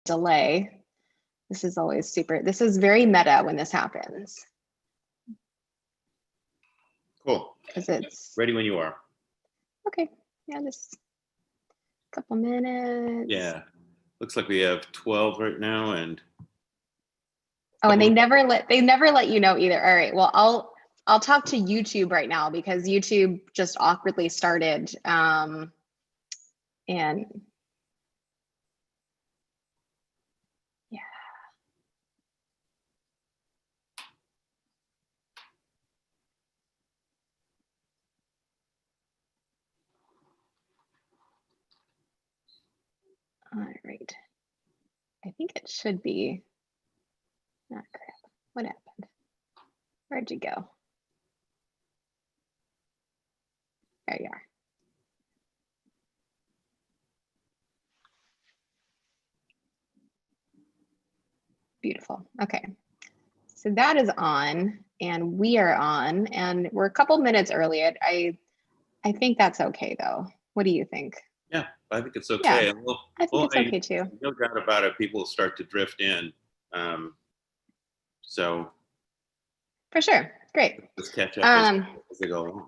delay. This is always this is very meta when this happens. Cool. Because it's ready when you are. Okay. Yeah, just a couple minutes. Yeah. Looks like we have 12 right now, and and they never let you know either. All right. Well, I'll talk to YouTube right now because YouTube just awkwardly started. And yeah. All right. I think it should be. Ah, crap. What happened? Where'd you go? There you are. Beautiful. Okay. So that is on, and we are on, and we're a couple minutes early. I think that's okay, though. What do you think? Yeah, I think it's okay. Yeah, I think it's okay too. No doubt about it. People will start to drift in. So for sure. Great. Let's catch up as they go along.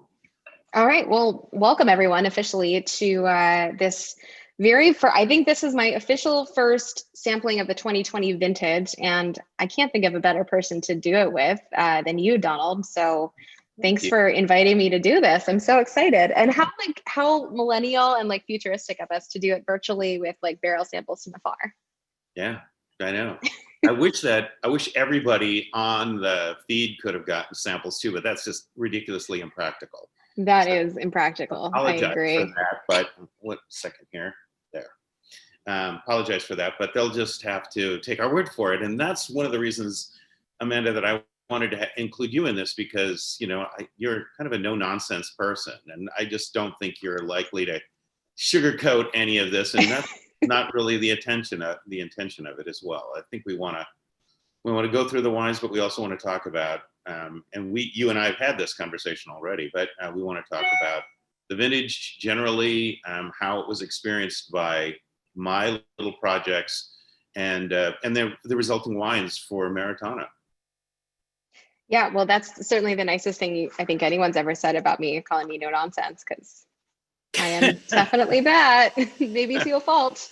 All right. Well, welcome everyone officially to this I think this is my official first sampling of the 2020 vintage, and I can't think of a better person to do it with than you, Donald. So thanks for inviting me to do this. I'm so excited. And how millennial and like futuristic of us to do it virtually with like barrel samples from afar. Yeah, I know. I wish everybody on the feed could have gotten samples too, but that's just ridiculously impractical. That is impractical. I agree. For that, but one second here. There. Apologize for that, but they'll just have to take our word for it. And that's one of the reasons, Amanda, that I wanted to include you in this, because you're kind of a no-nonsense person, and I just don't think you're likely to sugarcoat any of this, and that's not really the intention of it as well. I think we want to go through the wines, but we also want to talk about, and you and I have had this conversation already, but we want to talk about the vintage generally, how it was experienced by my little projects, and the resulting wines for Maritana. Yeah, well, that's certainly the nicest thing I think anyone's ever said about me, calling me no nonsense, because I am definitely that. Maybe to a fault.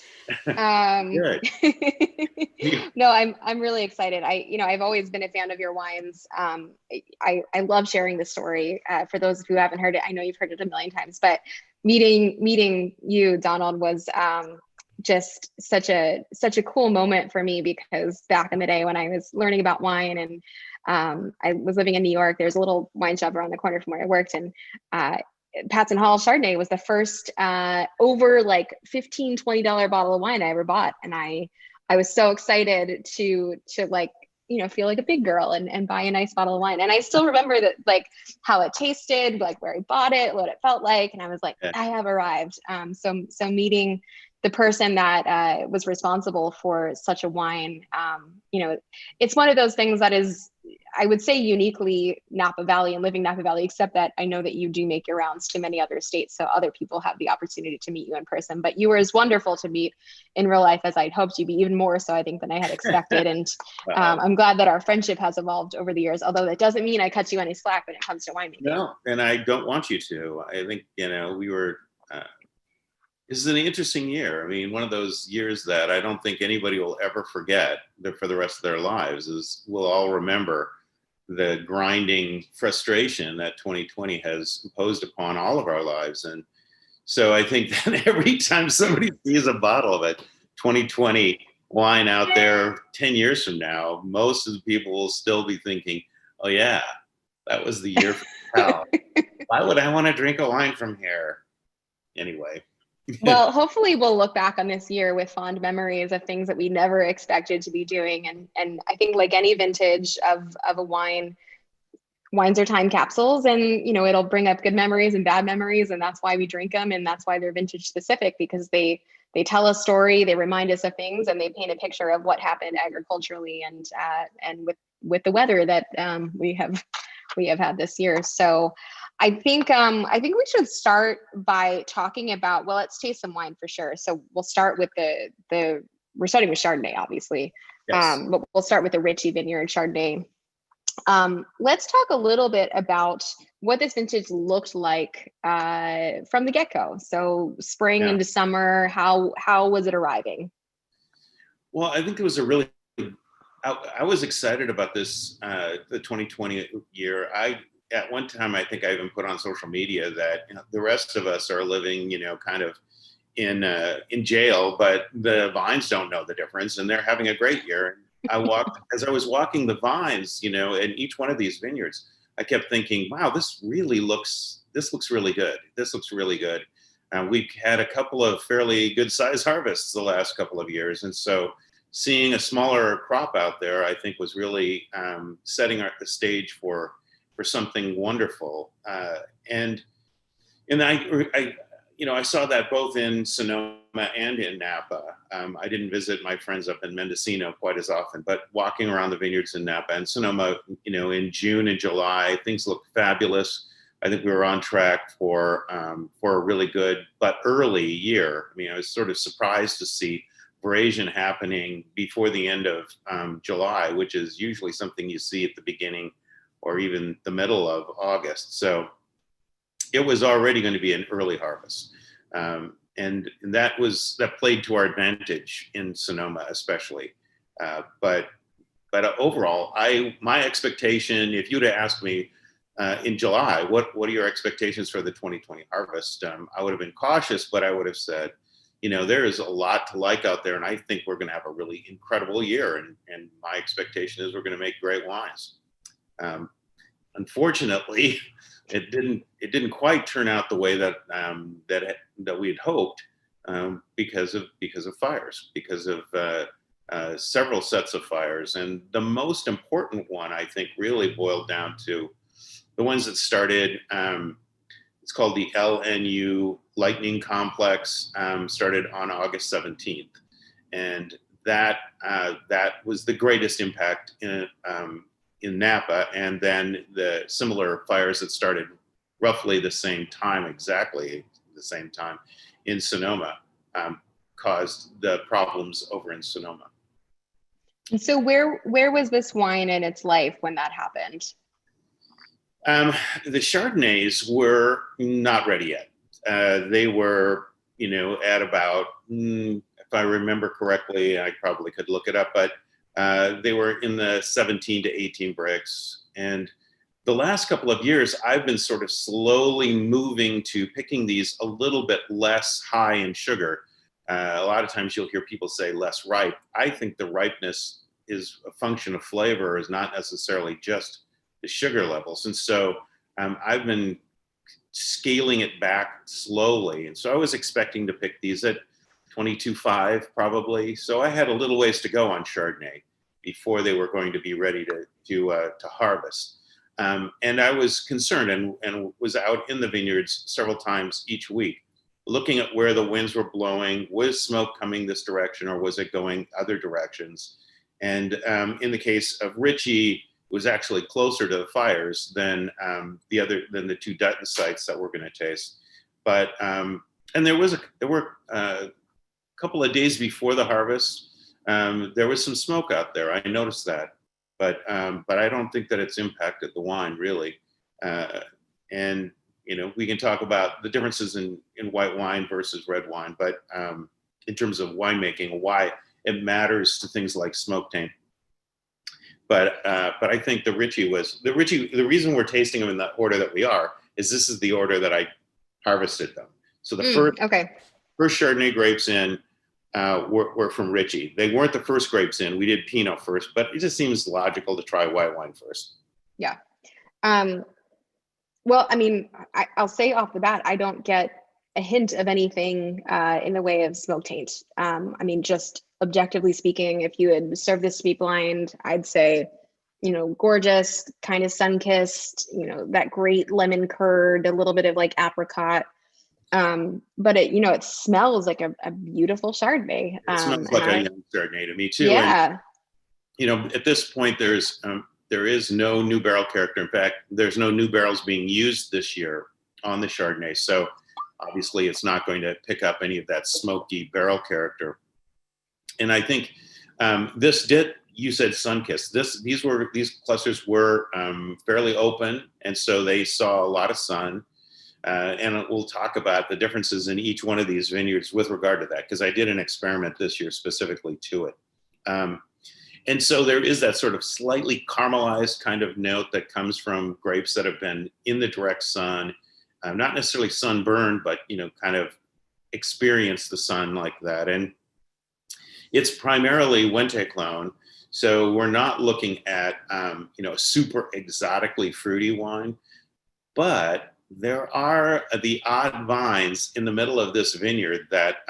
No, I'm really excited. I've always been a fan of your wines. I love sharing the story. For those who haven't heard it, I know you've heard it a million times, but meeting you, Donald, was just such a cool moment for me, because back in the day when I was learning about wine and I was living in New York, there's a little wine shop around the corner from where I worked, and Patz Hall Chardonnay was the first over like $15-$20 bottle of wine I ever bought, and I was so excited to like feel like a big girl and buy a nice bottle of wine. And I still remember that, like how it tasted, like where I bought it, what it felt like, and I was like, I have arrived. So meeting the person that was responsible for such a wine, it's one of those things that is, I would say, uniquely Napa Valley and living Napa Valley, except that I know that you do make your rounds to many other states, so other people have the opportunity to meet you in person. But you were as wonderful to meet in real life as I'd hoped you'd be, even more so, I think, than I had expected. And I'm glad that our friendship has evolved over the years, although that doesn't mean I cut you any slack when it comes to winemaking. No, and I don't want you to. I think, we were... this is an interesting year. I mean, one of those years that I don't think anybody will ever forget for the rest of their lives. Is we'll all remember the grinding frustration that 2020 has imposed upon all of our lives. And so I think that every time somebody sees a bottle of a 2020 wine out there 10 years from now, most of the people will still be thinking, oh yeah, that was the year for hell. Why would I want to drink a wine from here? Anyway. Well, hopefully we'll look back on this year with fond memories of things that we never expected to be doing. And I think, like any vintage of a wine, wines are time capsules, and it'll bring up good memories and bad memories, and that's why we drink them, and that's why they're vintage specific, because they tell a story, they remind us of things, and they paint a picture of what happened agriculturally and with the weather that we have had this year. So I think we should start by talking about, well, let's taste some wine for sure. So we'll start with the we're starting with Chardonnay, obviously. Yes. But we'll start with the Ritchie Vineyard Chardonnay. Let's talk a little bit about what this vintage looked like from the get-go. So spring into summer, how was it arriving? Well, I think it was a really, I was excited about this, the 2020 year. At one time, I think I even put on social media that the rest of us are living, kind of in jail, but the vines don't know the difference, and they're having a great year. As I was walking the vines, in each one of these vineyards, I kept thinking, wow, this looks really good. This looks really good. We've had a couple of fairly good size harvests the last couple of years. And so seeing a smaller crop out there, I think was really setting the stage for something wonderful. And I saw that both in Sonoma and in Napa. I didn't visit my friends up in Mendocino quite as often, but walking around the vineyards in Napa and Sonoma, in June and July, things looked fabulous. I think we were on track for a really good but early year. I mean, I was sort of surprised to see veraison happening before the end of July, which is usually something you see at the beginning or even the middle of August. So it was already going to be an early harvest. And that played to our advantage in Sonoma, especially. But overall, my expectation, if you'd have asked me in July, what are your expectations for the 2020 harvest? I would have been cautious, but I would have said, there is a lot to like out there, and I think we're going to have a really incredible year. And my expectation is we're going to make great wines. Unfortunately, it didn't quite turn out the way that we had hoped, because of fires, because of several sets of fires. And the most important one, I think, really boiled down to the ones that started. It's called the LNU Lightning Complex. Started on August 17th, and that was the greatest impact in Napa, and then the similar fires that started roughly exactly the same time in Sonoma, caused the problems over in Sonoma. And so where was this wine in its life when that happened? The Chardonnays were not ready yet. They were, at about, if I remember correctly, I probably could look it up, but they were in the 17 to 18 bricks. And the last couple of years, I've been sort of slowly moving to picking these a little bit less high in sugar. A lot of times you'll hear people say less ripe. I think the ripeness is a function of flavor, is not necessarily just the sugar levels. And so I've been scaling it back slowly. And so I was expecting to pick these at 22.5 probably. So I had a little ways to go on Chardonnay before they were going to be ready to harvest. And I was concerned and was out in the vineyards several times each week, looking at where the winds were blowing. Was smoke coming this direction, or was it going other directions? And in the case of Ritchie, it was actually closer to the fires than the two Dutton sites that we're going to taste. But and there were a couple of days before the harvest, there was some smoke out there. I noticed that, but I don't think that it's impacted the wine really. And we can talk about the differences in white wine versus red wine, but in terms of winemaking, why it matters to things like smoke taint. But I think the Ritchie. The reason we're tasting them in the order that we are is this is the order that I harvested them. So the first Chardonnay grapes in were from Ritchie. They weren't the first grapes in. We did Pinot first, but it just seems logical to try white wine first. Yeah. Well, I mean, I'll say off the bat, I don't get a hint of anything in the way of smoke taint. I mean, just objectively speaking, if you had served this to me blind, I'd say, gorgeous, kind of sun-kissed, that great lemon curd, a little bit of like apricot. But it smells like a beautiful Chardonnay. It smells like a young Chardonnay to me too. Yeah. And, at this point, there is no new barrel character. In fact, there's no new barrels being used this year on the Chardonnay. So obviously it's not going to pick up any of that smoky barrel character. And I think you said sun-kissed. These clusters were fairly open, and so they saw a lot of sun. And we'll talk about the differences in each one of these vineyards with regard to that, because I did an experiment this year specifically to it. And so there is that sort of slightly caramelized kind of note that comes from grapes that have been in the direct sun, not necessarily sunburned, but, kind of experience the sun like that. And it's primarily Wente clone. So we're not looking at, a super exotically fruity wine, but there are the odd vines in the middle of this vineyard that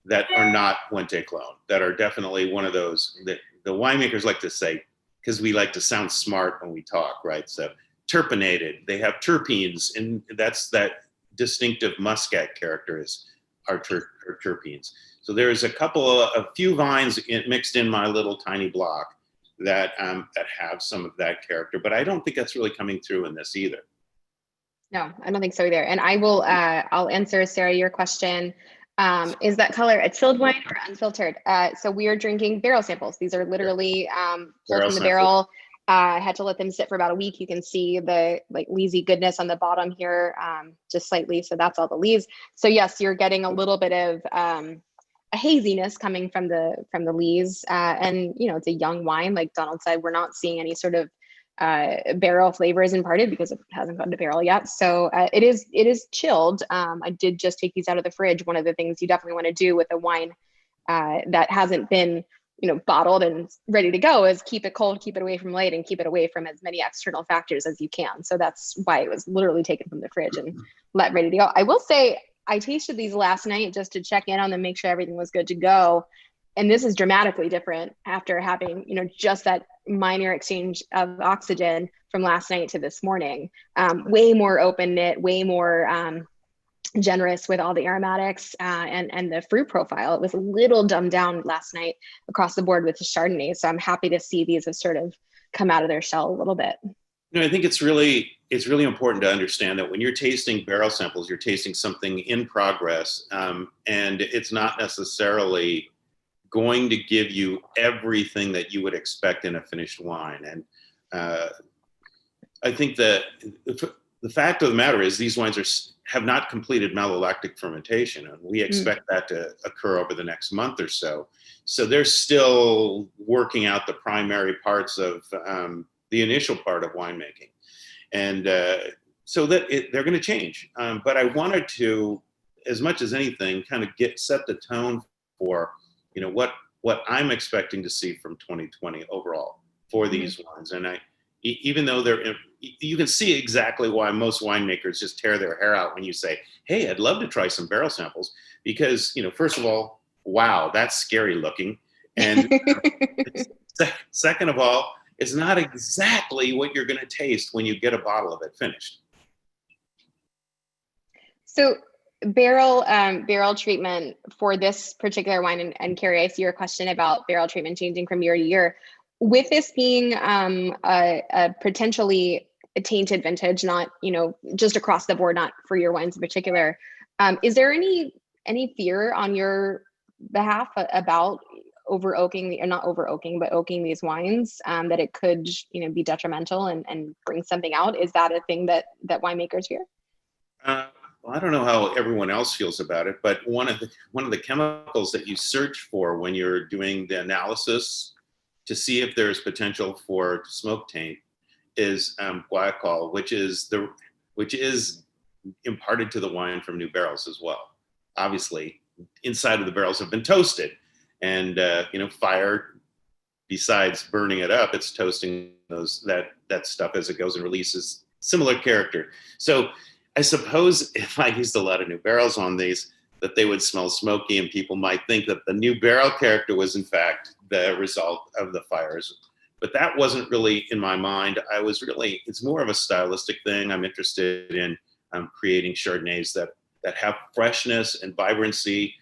that are not Wente clone, that are definitely one of those that the winemakers like to say, because we like to sound smart when we talk, right? So terpenated, they have terpenes, and that's that distinctive muscat character are terpenes. So there's a few vines mixed in my little tiny block that have some of that character, but I don't think that's really coming through in this either. No, I don't think so either. And I will, I'll answer, Sarah, your question. Is that color a chilled wine or unfiltered? So we are drinking barrel samples. These are literally pulled from the barrel. I had to let them sit for about a week. You can see the leesy goodness on the bottom here, just slightly. So that's all the lees. So yes, you're getting a little bit of a haziness coming from the lees. And it's a young wine. Like Donald said, we're not seeing any sort of barrel flavors imparted because it hasn't gone to barrel yet. So it is chilled. I did just take these out of the fridge. One of the things you definitely want to do with a wine that hasn't been bottled and ready to go is keep it cold, keep it away from light, and keep it away from as many external factors as you can. So that's why it was literally taken from the fridge and let ready to go. I will say I tasted these last night just to check in on them, make sure everything was good to go. And this is dramatically different after having, just that minor exchange of oxygen from last night to this morning. Way more open knit, way more generous with all the aromatics and the fruit profile. It was a little dumbed down last night across the board with the Chardonnay. So I'm happy to see these have sort of come out of their shell a little bit. I think it's really important to understand that when you're tasting barrel samples, you're tasting something in progress, and it's not necessarily going to give you everything that you would expect in a finished wine. And I think that the fact of the matter is these wines have not completed malolactic fermentation, and we expect that to occur over the next month or so. So they're still working out the primary parts of the initial part of winemaking. And so that they're going to change. But I wanted to, as much as anything, kind of set the tone for what I'm expecting to see from 2020 overall for these wines. And even though you can see exactly why most winemakers just tear their hair out when you say, hey, I'd love to try some barrel samples, because, first of all, wow, that's scary looking. And second of all, it's not exactly what you're going to taste when you get a bottle of it finished. So barrel treatment for this particular wine, and Carrie, I see your question about barrel treatment changing from year to year. With this being a potentially tainted vintage, not just across the board, not for your wines in particular, is there any fear on your behalf about over oaking, or not over oaking, but oaking these wines, that it could be detrimental and bring something out? Is that a thing that winemakers fear? Well, I don't know how everyone else feels about it, but one of the chemicals that you search for when you're doing the analysis to see if there's potential for smoke taint is guaiacol, which is imparted to the wine from new barrels as well. Obviously, inside of the barrels have been toasted, and fire, besides burning it up, it's toasting that stuff as it goes and releases similar character. So I suppose if I used a lot of new barrels on these, that they would smell smoky, and people might think that the new barrel character was in fact the result of the fires. But that wasn't really in my mind. It's more of a stylistic thing. I'm interested in creating Chardonnays that have freshness and vibrancy.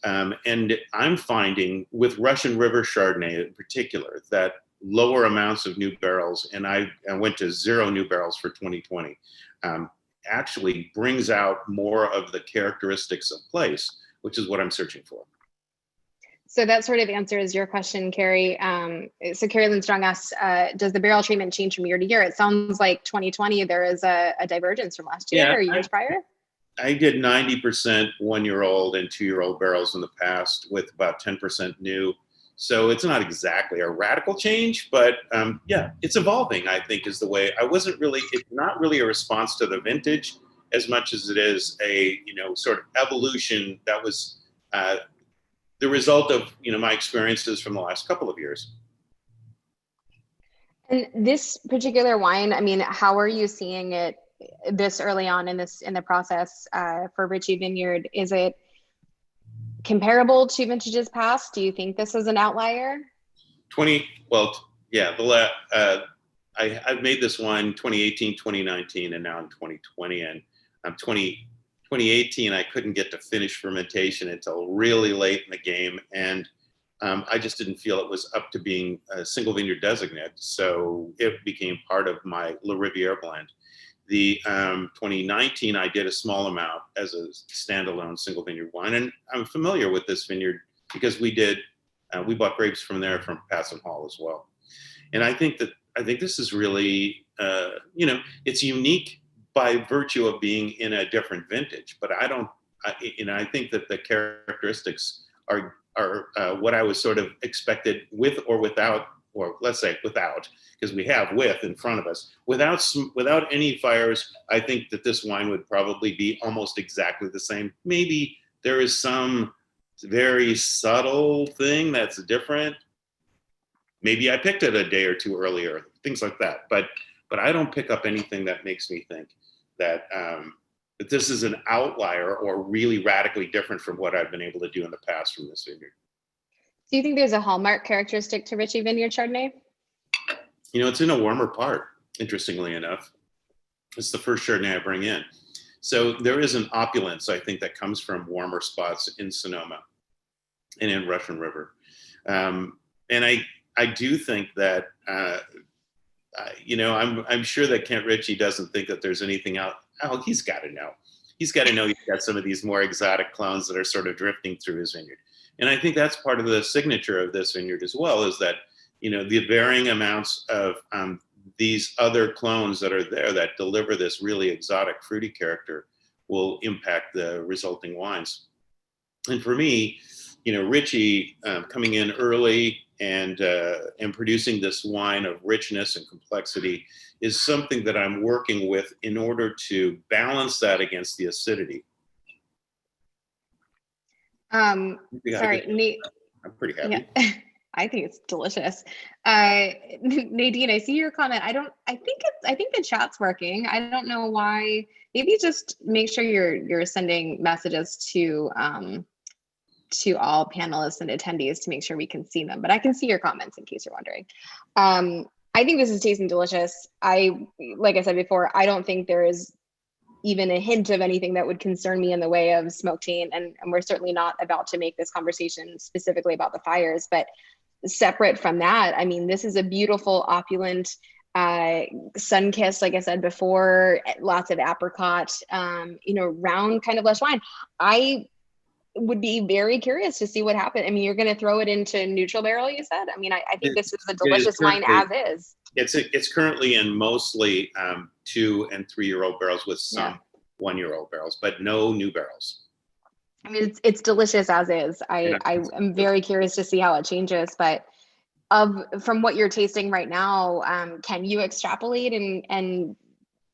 And I'm finding with Russian River Chardonnay in particular, that lower amounts of new barrels, and I went to 0 new barrels for 2020, actually brings out more of the characteristics of place, which is what I'm searching for. So that sort of answers your question, Carrie. So Carrie Lindstrong asks, does the barrel treatment change from year to year? It sounds like 2020, there is a divergence from last year Yeah, or years prior. I did 90% 1-year-old and 2-year-old barrels in the past with about 10% new. So it's not exactly a radical change, but yeah, it's evolving, I think is the way. It's not really a response to the vintage as much as it is a, sort of evolution that was the result of, my experiences from the last couple of years. And this particular wine, I mean, how are you seeing it this early on in the process for Ritchie Vineyard? Is it comparable to vintages past? Do you think this is an outlier? Yeah, I've made this wine 2018, 2019, and now in 2020. And 2018, I couldn't get to finish fermentation until really late in the game. And I just didn't feel it was up to being a single vineyard designate. So it became part of my La Riviere blend. The 2019, I did a small amount as a standalone single vineyard wine. And I'm familiar with this vineyard because we bought grapes from there from Patz Hall as well. And I think this is really, it's unique by virtue of being in a different vintage, but I think that the characteristics are what I was sort of expected with or without, or let's say without, because we have with in front of us. Without any fires, I think that this wine would probably be almost exactly the same. Maybe there is some very subtle thing that's different. Maybe I picked it a day or two earlier, things like that. But I don't pick up anything that makes me think that that this is an outlier or really radically different from what I've been able to do in the past from this vineyard. Do you think there's a hallmark characteristic to Ritchie Vineyard Chardonnay? It's in a warmer part, interestingly enough. It's the first Chardonnay I bring in. So there is an opulence, I think, that comes from warmer spots in Sonoma and in Russian River. And I do think that, I'm sure that Kent Ritchie doesn't think that there's anything out. Oh, he's got to know. He's got to know he's got some of these more exotic clones that are sort of drifting through his vineyard. And I think that's part of the signature of this vineyard as well, is that, the varying amounts of these other clones that are there that deliver this really exotic fruity character will impact the resulting wines. And for me, Ritchie coming in early and producing this wine of richness and complexity is something that I'm working with in order to balance that against the acidity. Sorry, Nate. I'm pretty happy. Yeah. I think it's delicious. Nadine, I see your comment. I think the chat's working. I don't know why. Maybe just make sure you're sending messages to all panelists and attendees to make sure we can see them, but I can see your comments in case you're wondering. I think this is tasting delicious. Like I said before, I don't think there is even a hint of anything that would concern me in the way of smoke taint. And we're certainly not about to make this conversation specifically about the fires, but separate from that, I mean, this is a beautiful, opulent, sun-kissed, like I said before, lots of apricot, round kind of lush wine. I would be very curious to see what happened. I mean, you're going to throw it into neutral barrel, you said? I mean, I think this is a delicious wine as is. It's currently in mostly 2- and 3-year-old barrels with some 1-year-old barrels, but no new barrels. I mean, it's delicious as is. I am very curious to see how it changes, but from what you're tasting right now, can you extrapolate and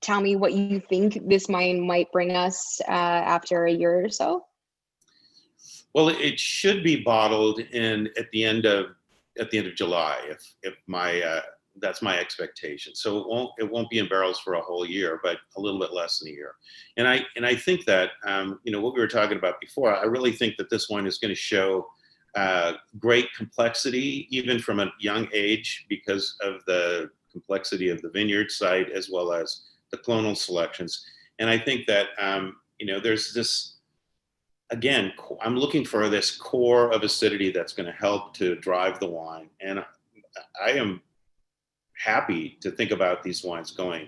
tell me what you think this wine might bring us after a year or so? Well, it should be bottled at the end of July, if that's my expectation. So it won't be in barrels for a whole year, but a little bit less than a year. And I think that what we were talking about before, I really think that this wine is going to show great complexity, even from a young age, because of the complexity of the vineyard site as well as the clonal selections. And I think that there's this. Again, I'm looking for this core of acidity that's going to help to drive the wine. And I am happy to think about these wines going,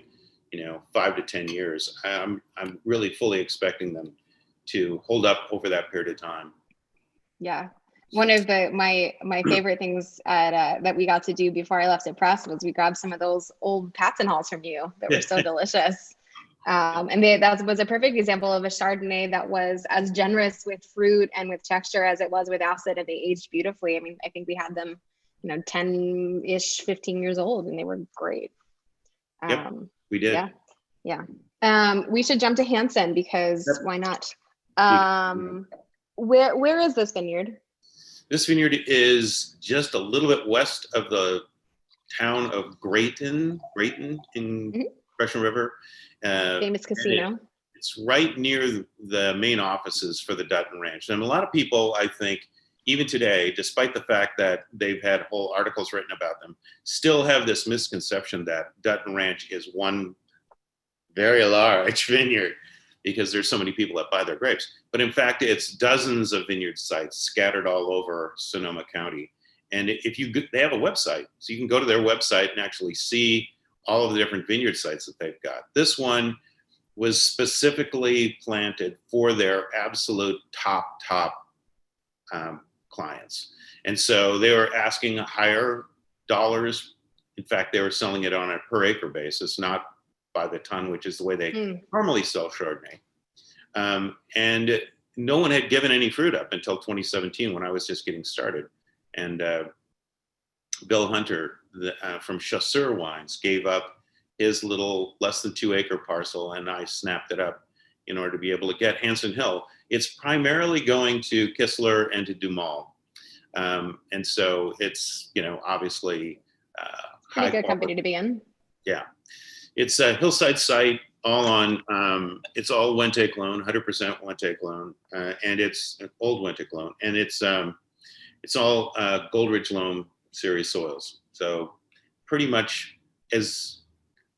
5 to 10 years. I'm really fully expecting them to hold up over that period of time. Yeah. One of my favorite things that we got to do before I left at press was we grabbed some of those old Patz Halls from you that were so delicious. And that was a perfect example of a Chardonnay that was as generous with fruit and with texture as it was with acid, and they aged beautifully. I mean, I think we had them, 10-ish, 15 years old, and they were great. Yep, we did. Yeah. We should jump to Hansen because why not? Where is this vineyard? This vineyard is just a little bit west of the town of Grayton in Russian River. Famous casino. It's right near the main offices for the Dutton Ranch. And a lot of people, I think, even today, despite the fact that they've had whole articles written about them, still have this misconception that Dutton Ranch is one very large vineyard because there's so many people that buy their grapes. But in fact, it's dozens of vineyard sites scattered all over Sonoma County. And they have a website, so you can go to their website and actually see all of the different vineyard sites that they've got. This one was specifically planted for their absolute top clients. And so they were asking higher dollars. In fact, they were selling it on a per acre basis, not by the ton, which is the way they normally sell Chardonnay. And no one had given any fruit up until 2017 when I was just getting started. And Bill Hunter from Chasseur Wines gave up his little less than 2 acre parcel, and I snapped it up in order to be able to get Hansen Hill. It's primarily going to Kistler and to Dumal. And so it's, obviously pretty good company to be in. Yeah. It's a hillside site, all on, it's all one take loan, 100% one take loan. And it's an old one take loan. And it's all Goldridge Loam series soils. So pretty much as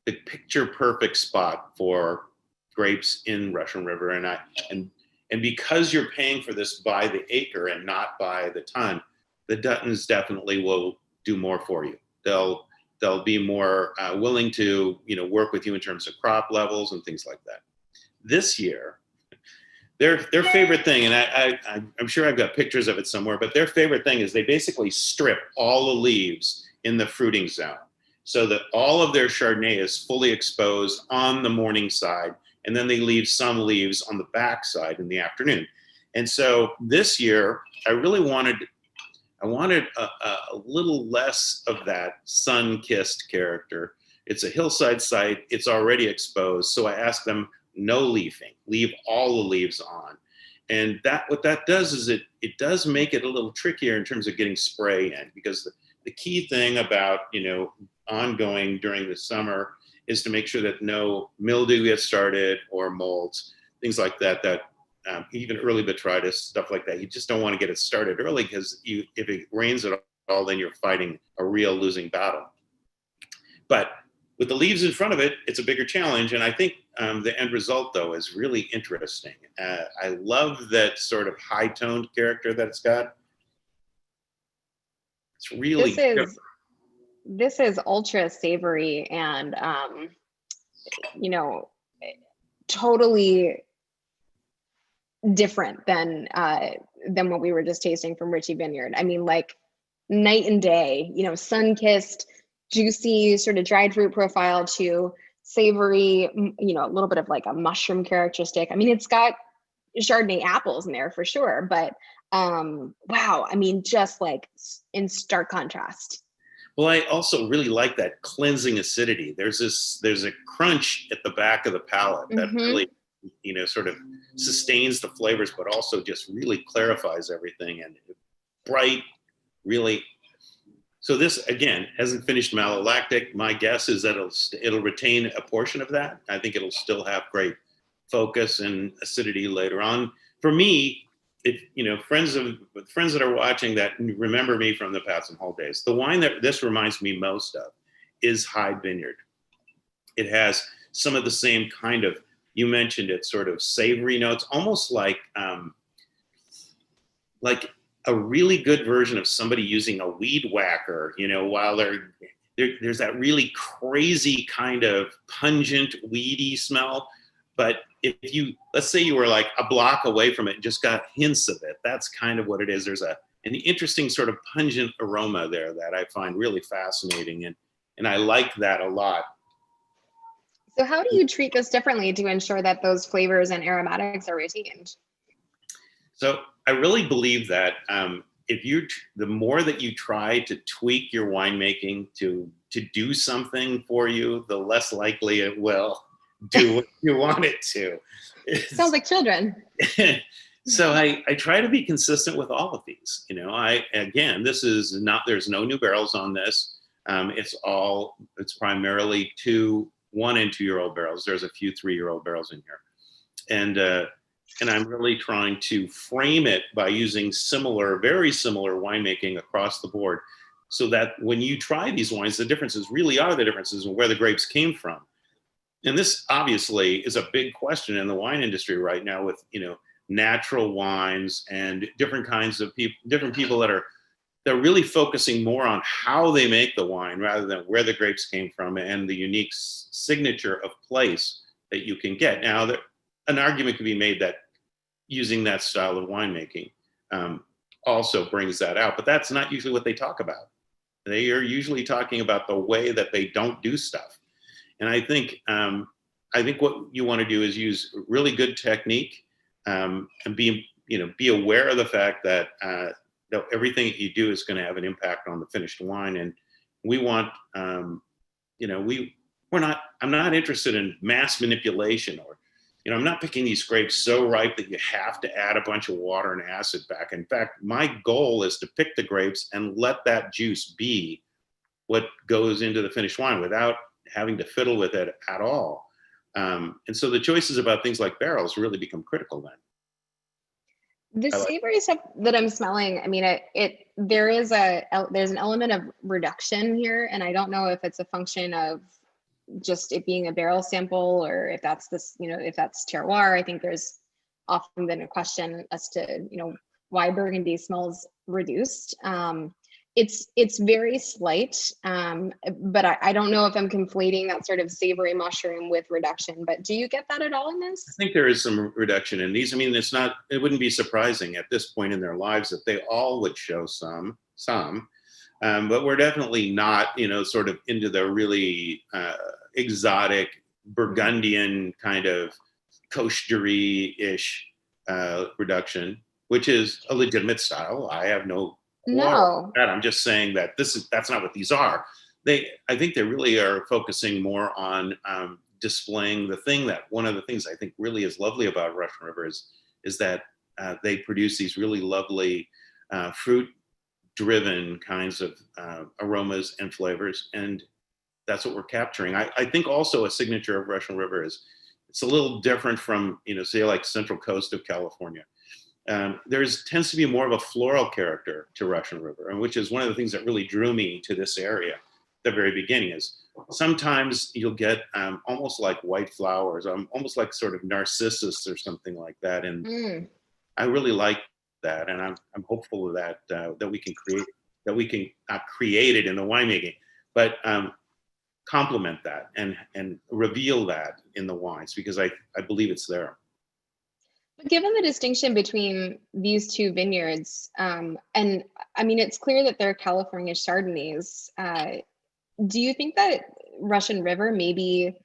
the picture perfect spot for grapes in Russian River. And because you're paying for this by the acre and not by the ton, the Duttons definitely will do more for you. They'll be more willing to, work with you in terms of crop levels and things like that. This year, their favorite thing, and I'm sure I've got pictures of it somewhere, but their favorite thing is they basically strip all the leaves in the fruiting zone so that all of their Chardonnay is fully exposed on the morning side, and then they leave some leaves on the back side in the afternoon. And so this year, I really wanted a little less of that sun-kissed character. It's a hillside site. It's already exposed. So I asked them, no leafing, leave all the leaves on. And what that does is it does make it a little trickier in terms of getting spray in, because the key thing about, ongoing during the summer is to make sure that no mildew gets started or molds, things like that, even early botrytis, stuff like that. You just don't want to get it started early because if it rains at all, then you're fighting a real losing battle. But with the leaves in front of it, it's a bigger challenge. And I think the end result, though, is really interesting. I love that sort of high-toned character that it's got. It's really this is ultra savory and totally different than what we were just tasting from Ritchie Vineyard. I mean, like night and day, sun-kissed, juicy, sort of dried fruit profile to savory, a little bit of like a mushroom characteristic. I mean, it's got Chardonnay apples in there for sure, but wow, I mean, just like in stark contrast. Well, I also really like that cleansing acidity. There's a crunch at the back of the palate that really, sort of sustains the flavors, but also just really clarifies everything, and bright, really. So this, again, hasn't finished malolactic. My guess is that it'll retain a portion of that. I think it'll still have great focus and acidity later on. For me, friends that are watching that remember me from the Patz Hall days, the wine that this reminds me most of is Hyde Vineyard. It has some of the same kind of, you mentioned it, sort of savory notes, almost like a really good version of somebody using a weed whacker, while there's that really crazy kind of pungent, weedy smell. But let's say you were like a block away from it and just got hints of it, that's kind of what it is. There's a an interesting sort of pungent aroma there that I find really fascinating. And I like that a lot. So how do you treat this differently to ensure that those flavors and aromatics are retained? So I really believe that the more that you try to tweak your winemaking to do something for you, the less likely it will do what you want it to. Sounds like children. So I try to be consistent with all of these. This is not, there's no new barrels on this. It's primarily 1 and 2 year old barrels. There's a few 3-year-old barrels in here. And I'm really trying to frame it by using very similar winemaking across the board, so that when you try these wines, the differences really are the differences in where the grapes came from. And this obviously is a big question in the wine industry right now, with natural wines and different kinds of different people that are they're really focusing more on how they make the wine rather than where the grapes came from and the unique signature of place that you can get. Now, an argument could be made that using that style of winemaking also brings that out, but that's not usually what they talk about. They are usually talking about the way that they don't do stuff. And I think what you want to do is use really good technique and be aware of the fact that everything that you do is going to have an impact on the finished wine. And we want, I'm not interested in mass manipulation, or, I'm not picking these grapes so ripe that you have to add a bunch of water and acid back. In fact, my goal is to pick the grapes and let that juice be what goes into the finished wine without having to fiddle with it at all. And so the choices about things like barrels really become critical then. The savory stuff that I'm smelling, I mean, there's an element of reduction here, and I don't know if it's a function of just it being a barrel sample, or if that's if that's terroir. I think there's often been a question as to, why Burgundy smells reduced. It's very slight, but I don't know if I'm conflating that sort of savory mushroom with reduction. But do you get that at all in this? I think there is some reduction in these. I mean, it wouldn't be surprising at this point in their lives that they all would show some, but we're definitely not, sort of into the really exotic Burgundian kind of coastery-ish reduction, which is a legitimate style. I have no. No, I'm just saying that that's not what these are. I think they really are focusing more on displaying one of the things I think really is lovely about Russian River is that they produce these really lovely fruit-driven kinds of aromas and flavors, and that's what we're capturing. I think also a signature of Russian River is it's a little different from say like Central Coast of California. Tends to be more of a floral character to Russian River, and which is one of the things that really drew me to this area at the very beginning. Is sometimes you'll get almost like white flowers, almost like sort of narcissus or something like that, and I really like that, and I'm hopeful that we can create it in the winemaking, but complement that and reveal that in the wines, because I believe it's there. Given the distinction between these two vineyards, and I mean, it's clear that they're California Chardonnays, do you think that Russian River maybe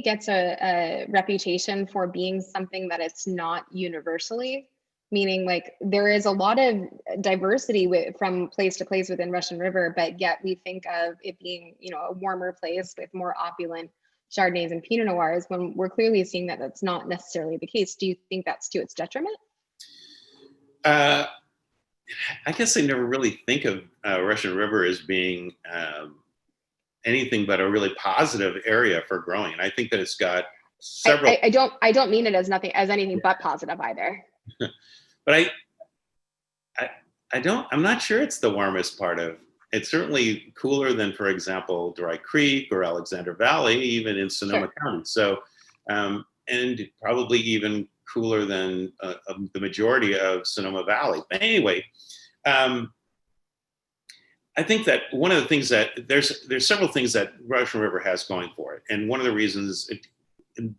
gets a reputation for being something that it's not universally? Meaning, like, there is a lot of diversity from place to place within Russian River, but yet we think of it being, a warmer place with more opulent Chardonnays and Pinot Noirs, when we're clearly seeing that that's not necessarily the case. Do you think that's to its detriment? I guess I never really think of Russian River as being anything but a really positive area for growing. And I think that it's got several. I don't mean it as anything but positive either. But I'm not sure it's the warmest part of. It's certainly cooler than, for example, Dry Creek or Alexander Valley, even in Sonoma County. So, and probably even cooler than the majority of Sonoma Valley. But anyway, I think that one of the things that there's several things that Russian River has going for it, and one of the reasons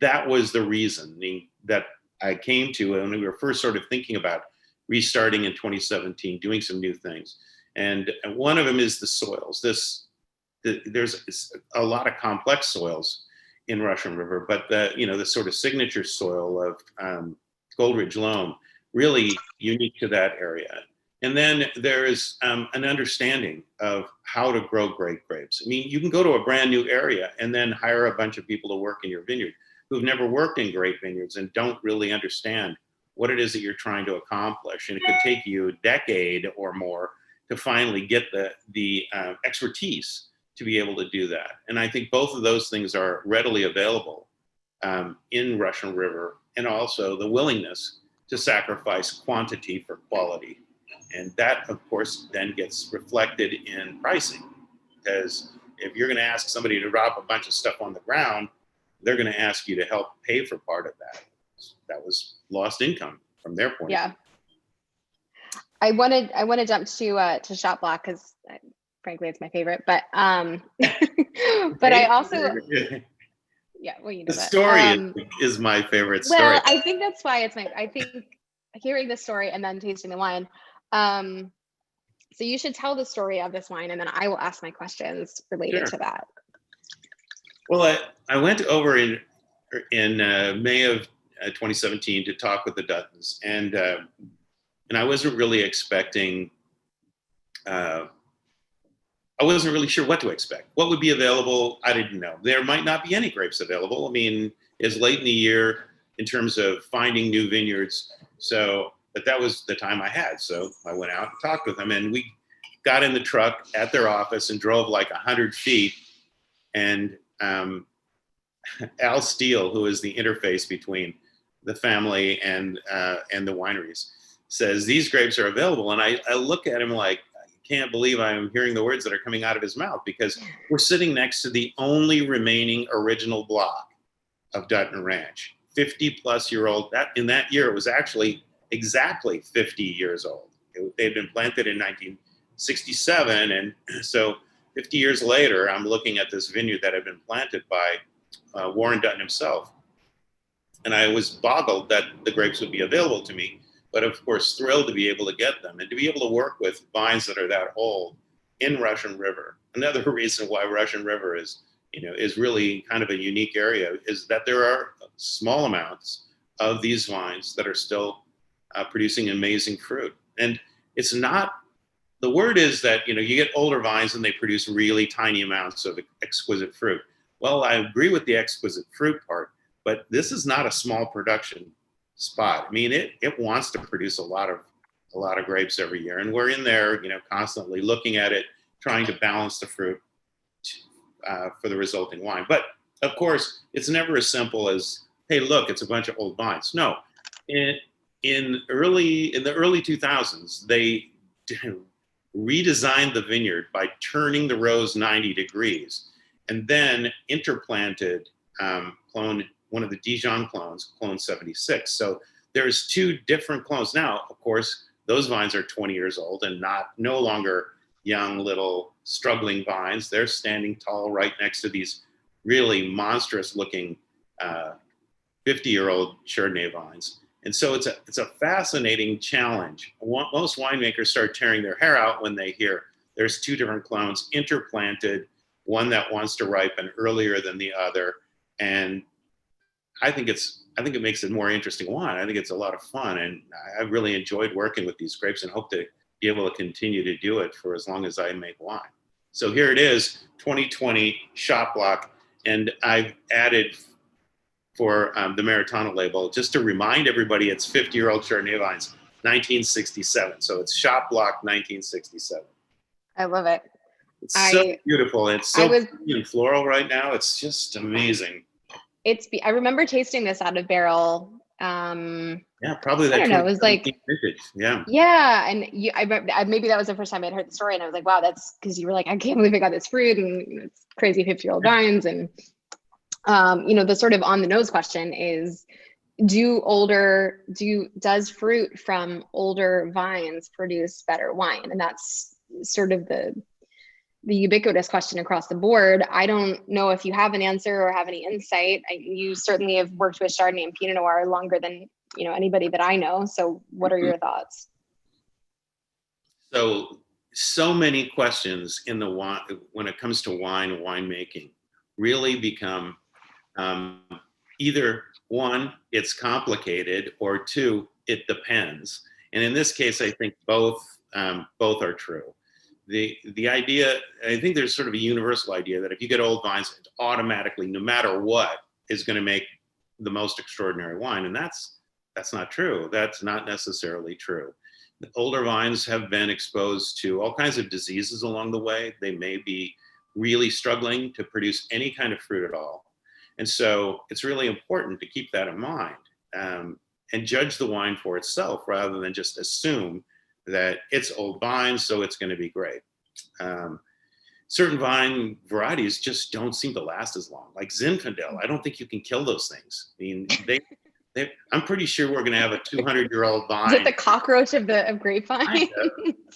that was the reasoning that I came to when we were first sort of thinking about restarting in 2017, doing some new things. And one of them is the soils. There's a lot of complex soils in Russian River, but the sort of signature soil of Gold Ridge loam, really unique to that area. And then there is an understanding of how to grow great grapes. I mean, you can go to a brand new area and then hire a bunch of people to work in your vineyard who've never worked in grape vineyards and don't really understand what it is that you're trying to accomplish. And it could take you a decade or more to finally get the expertise to be able to do that. And I think both of those things are readily available in Russian River, and also the willingness to sacrifice quantity for quality. And that, of course, then gets reflected in pricing, because if you're going to ask somebody to drop a bunch of stuff on the ground, they're going to ask you to help pay for part of that. That was lost income from their point. Yeah. I want to jump to Shop Block because frankly it's my favorite, but but I also yeah, well, you know, the story is my favorite story. Well, I think that's why I think hearing the story and then tasting the wine. So you should tell the story of this wine, and then I will ask my questions related to that. Well, I went over in May of 2017 to talk with the Duttons, and I wasn't really expecting. I wasn't really sure what to expect. What would be available, I didn't know. There might not be any grapes available. I mean, it's late in the year in terms of finding new vineyards. But that was the time I had. So I went out and talked with them, and we got in the truck at their office and drove like 100 feet. And Al Steele, who is the interface between the family and the wineries, says, these grapes are available. And I look at him like, can't believe I'm hearing the words that are coming out of his mouth, because we're sitting next to the only remaining original block of Dutton Ranch, 50-plus-year-old. That in that year, it was actually exactly 50 years old. They'd been planted in 1967, and so 50 years later, I'm looking at this vineyard that had been planted by Warren Dutton himself, and I was boggled that the grapes would be available to me. But of course, thrilled to be able to get them and to be able to work with vines that are that old in Russian River. Another reason why Russian River is really kind of a unique area is that there are small amounts of these vines that are still producing amazing fruit. And it's not, the word is that, you get older vines and they produce really tiny amounts of exquisite fruit. Well, I agree with the exquisite fruit part, but this is not a small production spot. I mean, it wants to produce a lot of grapes every year, and we're in there, constantly looking at it, trying to balance the fruit for the resulting wine. But of course, it's never as simple as, hey, look, it's a bunch of old vines. No, in the early 2000s, they redesigned the vineyard by turning the rows 90 degrees, and then interplanted one of the Dijon clones, clone 76. So there's two different clones. Now, of course, those vines are 20 years old and no longer young little struggling vines. They're standing tall right next to these really monstrous looking 50-year-old Chardonnay vines. And so it's a fascinating challenge. Most winemakers start tearing their hair out when they hear there's two different clones interplanted, one that wants to ripen earlier than the other. And I think it makes it more interesting wine. I think it's a lot of fun, and I really enjoyed working with these grapes and hope to be able to continue to do it for as long as I make wine. So here it is, 2020 Shop Block, and I've added for the Maritana label, just to remind everybody, it's 50-year-old Chardonnay vines, 1967. So it's Shop Block 1967. I love it. It's so beautiful. It's so floral right now. It's just amazing. I remember tasting this out of barrel. Yeah, probably that. I don't know. It was like vintage. Yeah. Yeah, and maybe that was the first time I'd heard the story, and I was like, wow, that's because you were like, I can't believe I got this fruit, and it's crazy 50-year-old vines, and the sort of on the nose question is, does fruit from older vines produce better wine? And that's sort of the ubiquitous question across the board. I don't know if you have an answer or have any insight. You certainly have worked with Chardonnay and Pinot Noir longer than anybody that I know. So what are your thoughts? So many questions in the wine when it comes to wine and winemaking really become either one, it's complicated, or two, it depends. And in this case, I think both are true. The idea, I think there's sort of a universal idea that if you get old vines, it automatically, no matter what, is going to make the most extraordinary wine, and that's not true. That's not necessarily true. The older vines have been exposed to all kinds of diseases along the way. They may be really struggling to produce any kind of fruit at all. And so it's really important to keep that in mind and judge the wine for itself rather than just assume that it's old vines, so it's going to be great. Certain vine varieties just don't seem to last as long, like Zinfandel. I don't think you can kill those things. I mean, I'm pretty sure we're going to have a 200-year-old vine. Is it the cockroach of grapevine?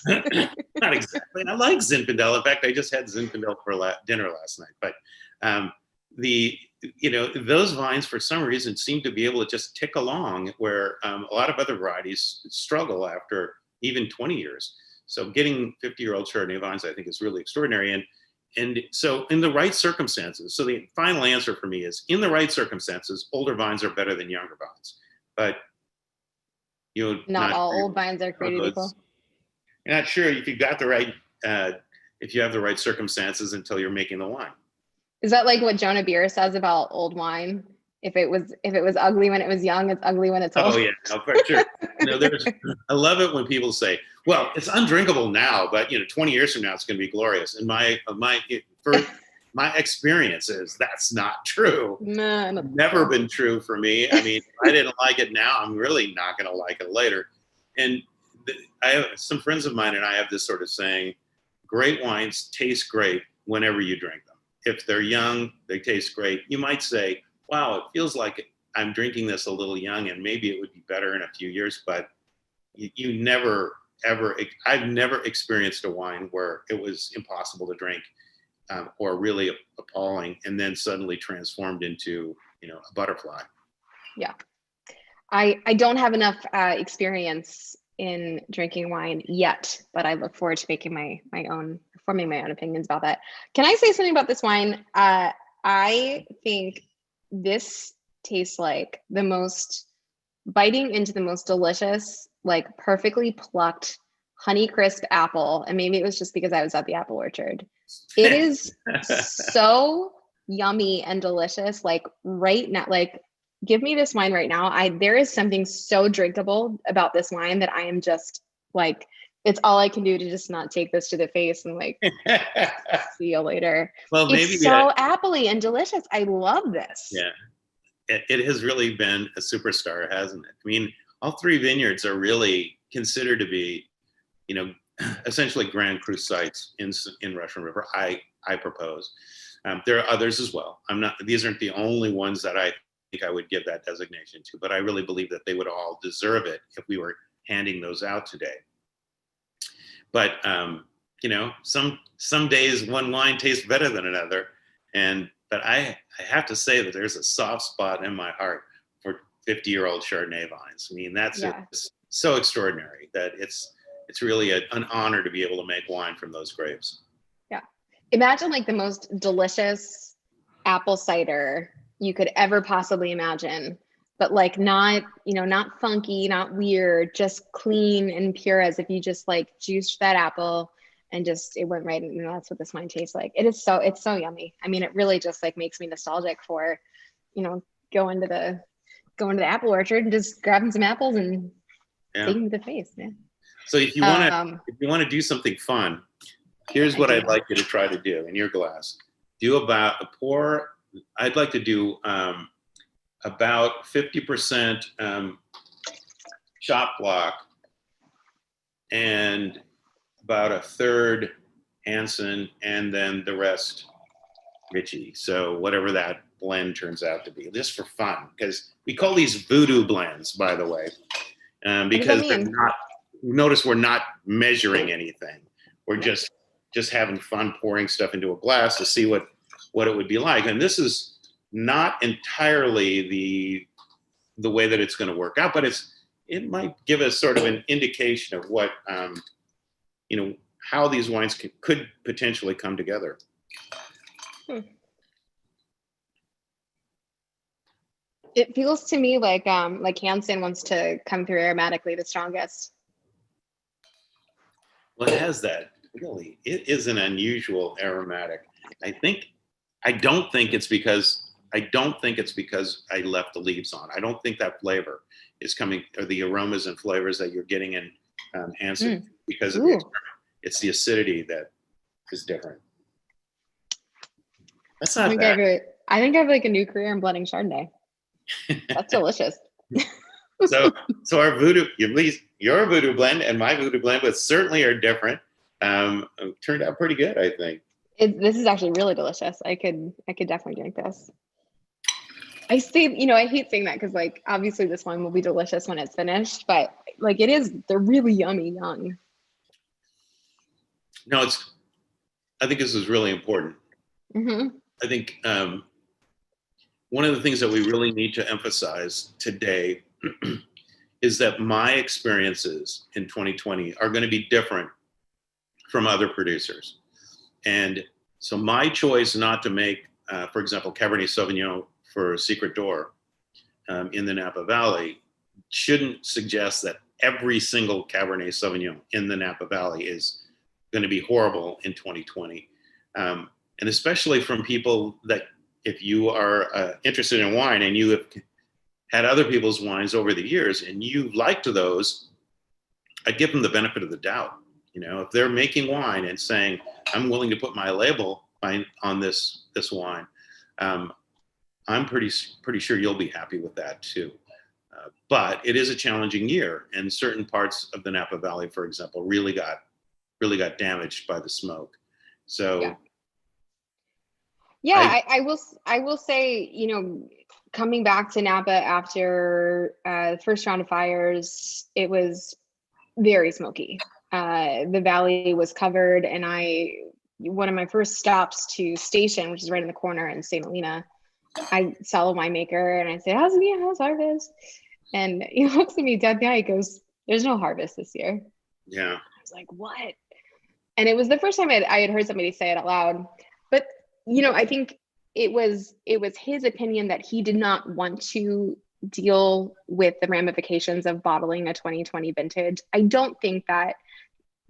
Not exactly. I like Zinfandel. In fact, I just had Zinfandel for dinner last night. But those vines, for some reason, seem to be able to just tick along, where a lot of other varieties struggle after even 20 years. So getting 50-year-old Chardonnay vines, I think, is really extraordinary. And so in the right circumstances, so the final answer for me is, in the right circumstances, older vines are better than younger vines. But not all old vines are created equal. You're not sure if you've got the right, if you have the right circumstances until you're making the wine. Is that like what Jonah Beer says about old wine? If it was ugly when it was young, it's ugly when it's old. Oh yeah, no, for sure. I love it when people say, "Well, it's undrinkable now, but 20 years from now, it's going to be glorious." And my experience is that's not true. No, never been true for me. I mean, if I didn't like it now, I'm really not going to like it later. And I have some friends of mine, and I have this sort of saying: great wines taste great whenever you drink them. If they're young, they taste great. You might say, wow, it feels like I'm drinking this a little young, and maybe it would be better in a few years. But you never, ever, I've never experienced a wine where it was impossible to drink or really appalling, and then suddenly transformed into, a butterfly. Yeah. I don't have enough experience in drinking wine yet, but I look forward to making forming my own opinions about that. Can I say something about this wine? I think this tastes like the most biting into the most delicious, like perfectly plucked Honeycrisp apple. And maybe it was just because I was at the apple orchard. It is so yummy and delicious. Like right now, like give me this wine right now. There is something so drinkable about this wine that I am just like, it's all I can do to just not take this to the face and like see you later. Well, maybe it's so appley and delicious. I love this. Yeah, it has really been a superstar, hasn't it? I mean, all three vineyards are really considered to be, essentially Grand Cru sites in Russian River. I propose. There are others as well. These aren't the only ones that I think I would give that designation to, but I really believe that they would all deserve it if we were handing those out today. But some days one wine tastes better than another, but I have to say that there's a soft spot in my heart for 50-year-old Chardonnay vines. I mean, that's just so extraordinary that it's really an honor to be able to make wine from those grapes. Yeah, imagine like the most delicious apple cider you could ever possibly imagine. But like not funky, not weird, just clean and pure, as if you just like juiced that apple and just it went right. And that's what this wine tastes like. It's so yummy. I mean, it really just like makes me nostalgic for, going to the apple orchard and just grabbing some apples and taking to the face. Yeah. So if you want to do something fun, here's what I'd like you to try to do in your glass. I'd like to do about 50% shot block and about a third Hansen, and then the rest Ritchie. So whatever that blend turns out to be, just for fun, because we call these Voodoo blends, by the way, because notice we're not measuring anything. We're just having fun pouring stuff into a glass to see what it would be like. And this is not entirely the way that it's going to work out, but it might give us sort of an indication of what how these wines could potentially come together. It feels to me like Hansen wants to come through aromatically the strongest. Well, it has that, really. It is an unusual aromatic. I don't think it's because I left the leaves on. I don't think that flavor is coming, or the aromas and flavors that you're getting in Hansen because of the experiment. It's the acidity that is different. That's not bad. I think I have like a new career in blending Chardonnay. That's delicious. So our Voodoo, at least your Voodoo blend and my Voodoo blend, but certainly are different. Turned out pretty good, I think. This is actually really delicious. I could definitely drink this. I hate saying that because like obviously this wine will be delicious when it's finished, but like they're really yummy young. No, I think this is really important. Mm-hmm. I think one of the things that we really need to emphasize today is that my experiences in 2020 are going to be different from other producers. And so my choice not to make, for example, Cabernet Sauvignon for Secret Door in the Napa Valley shouldn't suggest that every single Cabernet Sauvignon in the Napa Valley is going to be horrible in 2020. And especially from people that, if you are interested in wine and you have had other people's wines over the years and you liked those, I give them the benefit of the doubt. If they're making wine and saying, I'm willing to put my label on this wine, I'm pretty sure you'll be happy with that too. But it is a challenging year, and certain parts of the Napa Valley, for example, really got damaged by the smoke. So I will say, coming back to Napa after the first round of fires, it was very smoky. The valley was covered, and one of my first stops to Station, which is right in the corner in St. Helena, I saw a winemaker and I said, how's harvest? And he looks at me dead guy, he goes, there's no harvest this year. Yeah. I was like, what? And it was the first time I had heard somebody say it out loud. But I think it was his opinion that he did not want to deal with the ramifications of bottling a 2020 vintage. I don't think that,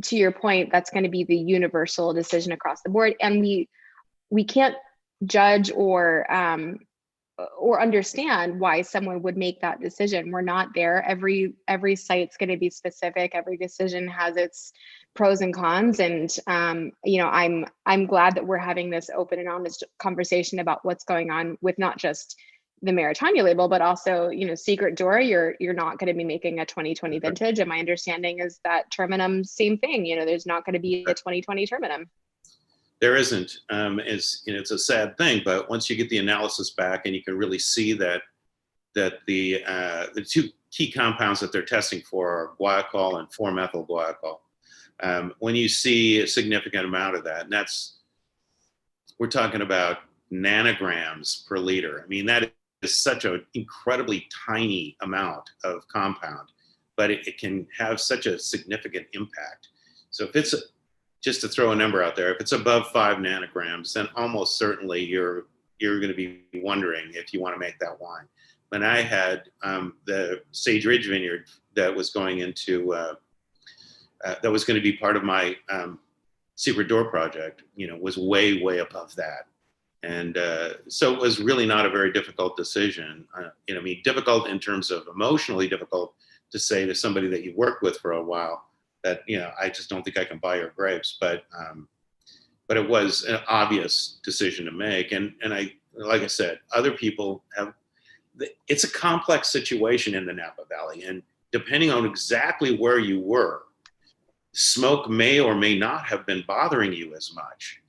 to your point, that's going to be the universal decision across the board. And we can't judge or understand why someone would make that decision. We're not there. Every site's going to be specific. Every decision has its pros and cons. And I'm glad that we're having this open and honest conversation about what's going on with not just the Maritana label, but also, Secret Door, you're not going to be making a 2020 vintage. And my understanding is that Terminum, same thing. There's not going to be a 2020 Terminum. There isn't. It's a sad thing, but once you get the analysis back and you can really see that the two key compounds that they're testing for are guaiacol and 4-methyl guaiacol. When you see a significant amount of that, and we're talking about nanograms per liter. I mean, that is such an incredibly tiny amount of compound, but it can have such a significant impact. So if it's just to throw a number out there, if it's above 5 nanograms, then almost certainly you're going to be wondering if you want to make that wine. When I had the Sage Ridge Vineyard that was going into that was going to be part of my Secret Door project, was way, way above that. And so it was really not a very difficult decision. Difficult in terms of emotionally difficult to say to somebody that you worked with for a while that, I just don't think I can buy your grapes. But it was an obvious decision to make. And like I said, other people it's a complex situation in the Napa Valley. And depending on exactly where you were, smoke may or may not have been bothering you as much.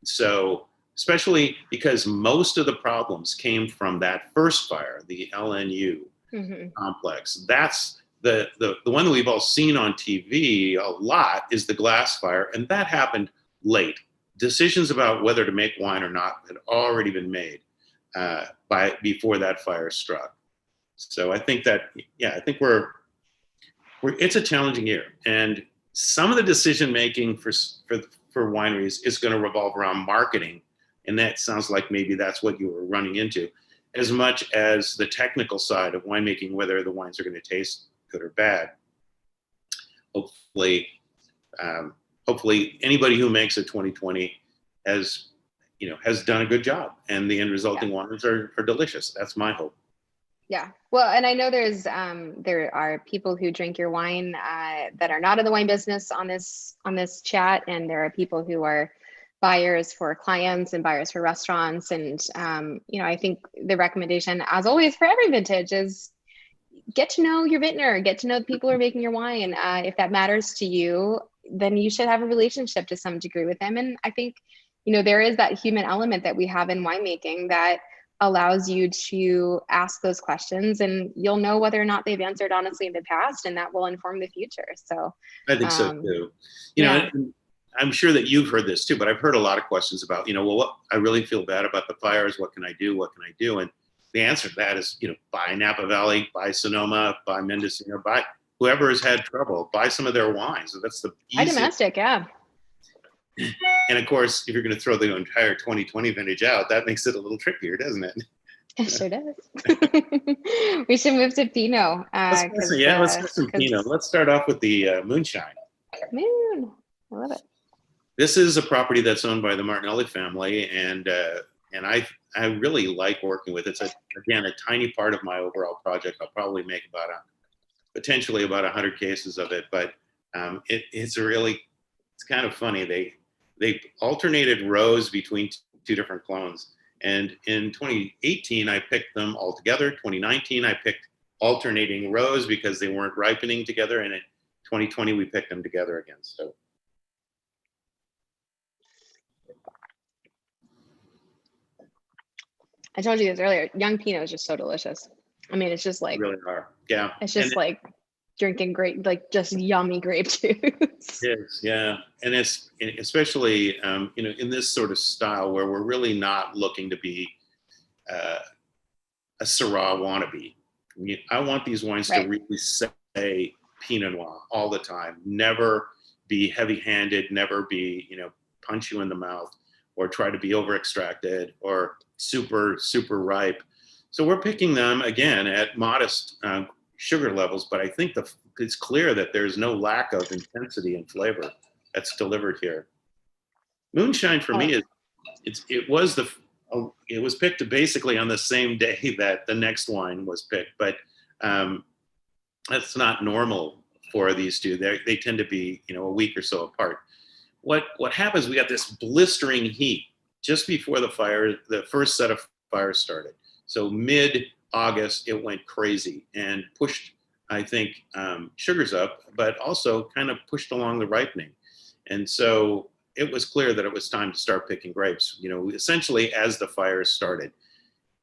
So especially because most of the problems came from that first fire, the LNU complex. That's the one that we've all seen on TV a lot is the glass fire, and that happened late. Decisions about whether to make wine or not had already been made before that fire struck. So I think that, I think it's a challenging year, and some of the decision making for wineries is going to revolve around marketing, and that sounds like maybe that's what you were running into, as much as the technical side of winemaking, whether the wines are going to taste good or bad. Hopefully, hopefully anybody who makes a 2020 has done a good job, and the end resulting wines are delicious. That's my hope. Yeah. Well, and I know there are people who drink your wine that are not in the wine business on this chat, and there are people who are buyers for clients and buyers for restaurants. And I think the recommendation, as always, for every vintage is get to know your vintner, get to know the people who are making your wine. If that matters to you, then you should have a relationship to some degree with them. And I think, there is that human element that we have in winemaking that allows you to ask those questions, and you'll know whether or not they've answered honestly in the past, and that will inform the future. So I think so too. I'm sure that you've heard this too, but I've heard a lot of questions about, what I really feel bad about the fires. What can I do? What can I do? And the answer to that is, buy Napa Valley, buy Sonoma, buy Mendocino, buy whoever has had trouble, buy some of their wines. So that's the easiest. Domestic, yeah. And of course, if you're going to throw the entire 2020 vintage out, that makes it a little trickier, doesn't it? It sure does. We should move to Pinot. Let's get some Pinot. Let's start off with the moonshine. Moon, I love it. This is a property that's owned by the Martinelli family, and I really like working with it. It's again a tiny part of my overall project. I'll probably make potentially about 100 cases of it, but it's kind of funny. They alternated rows between two different clones. And in 2018, I picked them all together. 2019, I picked alternating rows because they weren't ripening together. And in 2020, we picked them together again. So. I told you this earlier, young Pinot is just so delicious. I mean, it's just like, really are. Yeah. It's just like drinking grape, like just yummy grape juice. Yes, yeah, and it's especially in this sort of style where we're really not looking to be a Syrah wannabe. I want these wines to really say Pinot Noir all the time. Never be heavy-handed. Never be punch you in the mouth or try to be over-extracted or super ripe. So we're picking them again at modest sugar levels, but I think it's clear that there's no lack of intensity and flavor that's delivered here. Moonshine for me it was picked basically on the same day that the next wine was picked, but that's not normal for these two. They tend to be a week or so apart. What happens? We got this blistering heat just before the first set of fires started. So mid-August, it went crazy and pushed, I think, sugars up, but also kind of pushed along the ripening. And so it was clear that it was time to start picking grapes, essentially as the fires started.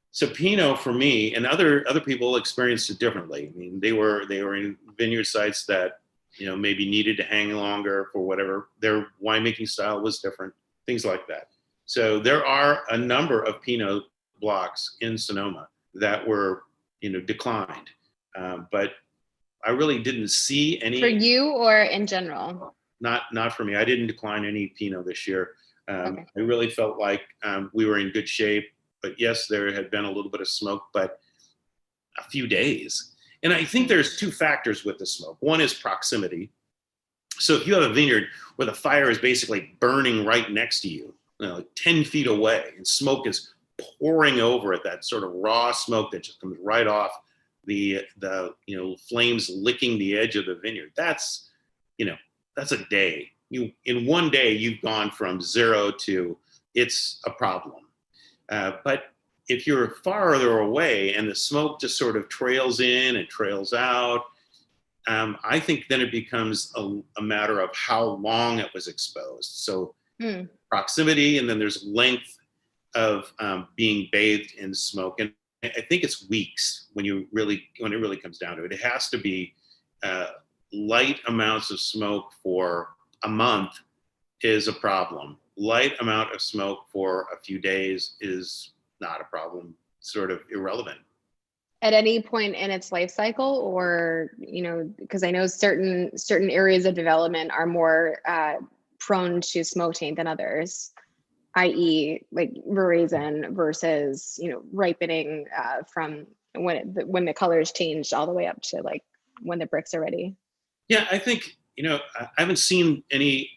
So Pinot for me, and other people experienced it differently. I mean, they were in vineyard sites that, maybe needed to hang longer for whatever. Their winemaking style was different, things like that. So there are a number of Pinot blocks in Sonoma that were, declined. But I really didn't see any. For you or in general? Not for me. I didn't decline any Pinot this year. Okay. I really felt like we were in good shape. But yes, there had been a little bit of smoke, but a few days. And I think there's two factors with the smoke. One is proximity. So if you have a vineyard where the fire is basically burning right next to you, like 10 feet away, and smoke is pouring over it, that sort of raw smoke that just comes right off the flames licking the edge of the vineyard. That's a day. In one day, you've gone from 0 to it's a problem. But if you're farther away and the smoke just sort of trails in and trails out, I think then it becomes a matter of how long it was exposed. So proximity, and then there's length of being bathed in smoke. And I think it's weeks when it really comes down to it. It has to be light amounts of smoke for a month is a problem. Light amount of smoke for a few days is not a problem, sort of irrelevant. at any point in its life cycle, or, because I know certain areas of development are more prone to smoke taint than others, i.e. like raisin versus, ripening from when the colors changed all the way up to like when the bricks are ready. Yeah, I think, I haven't seen any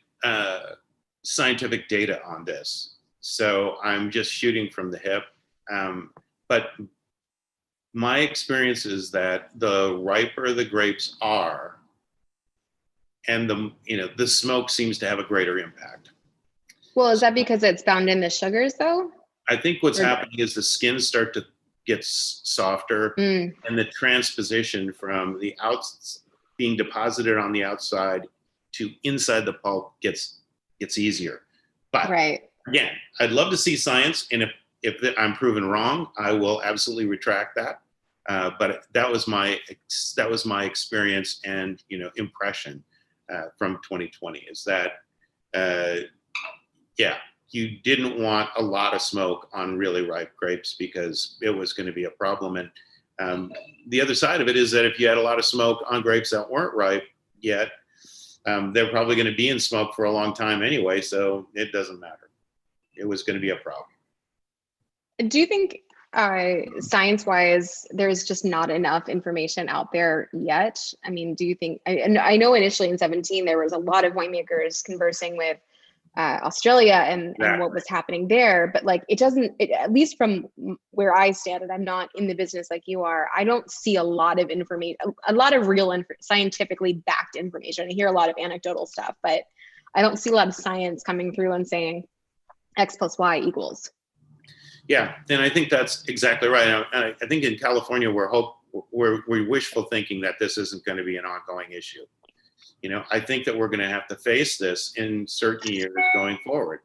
scientific data on this, so I'm just shooting from the hip. But my experience is that the riper the grapes are, and the smoke seems to have a greater impact. Well, is that because it's bound in the sugars though? I think what's happening is the skins start to get softer, and the transposition from the outs being deposited on the outside to inside the pulp gets easier. But again, I'd love to see science, and if I'm proven wrong, I will absolutely retract that. But that was my experience and impression from 2020 is that you didn't want a lot of smoke on really ripe grapes because it was going to be a problem. And the other side of it is that if you had a lot of smoke on grapes that weren't ripe yet, they're probably going to be in smoke for a long time anyway, so it doesn't matter. It was going to be a problem. Do you think science-wise, there's just not enough information out there yet? I mean, do you think, I know initially in 2017, there was a lot of winemakers conversing with Australia and what was happening there, but like at least from where I stand, and I'm not in the business like you are, I don't see a lot of information, a lot of real scientifically backed information. I hear a lot of anecdotal stuff, but I don't see a lot of science coming through and saying X plus Y equals. Yeah, and I think that's exactly right. I think in California, we're wishful thinking that this isn't going to be an ongoing issue. I think that we're going to have to face this in certain years going forward.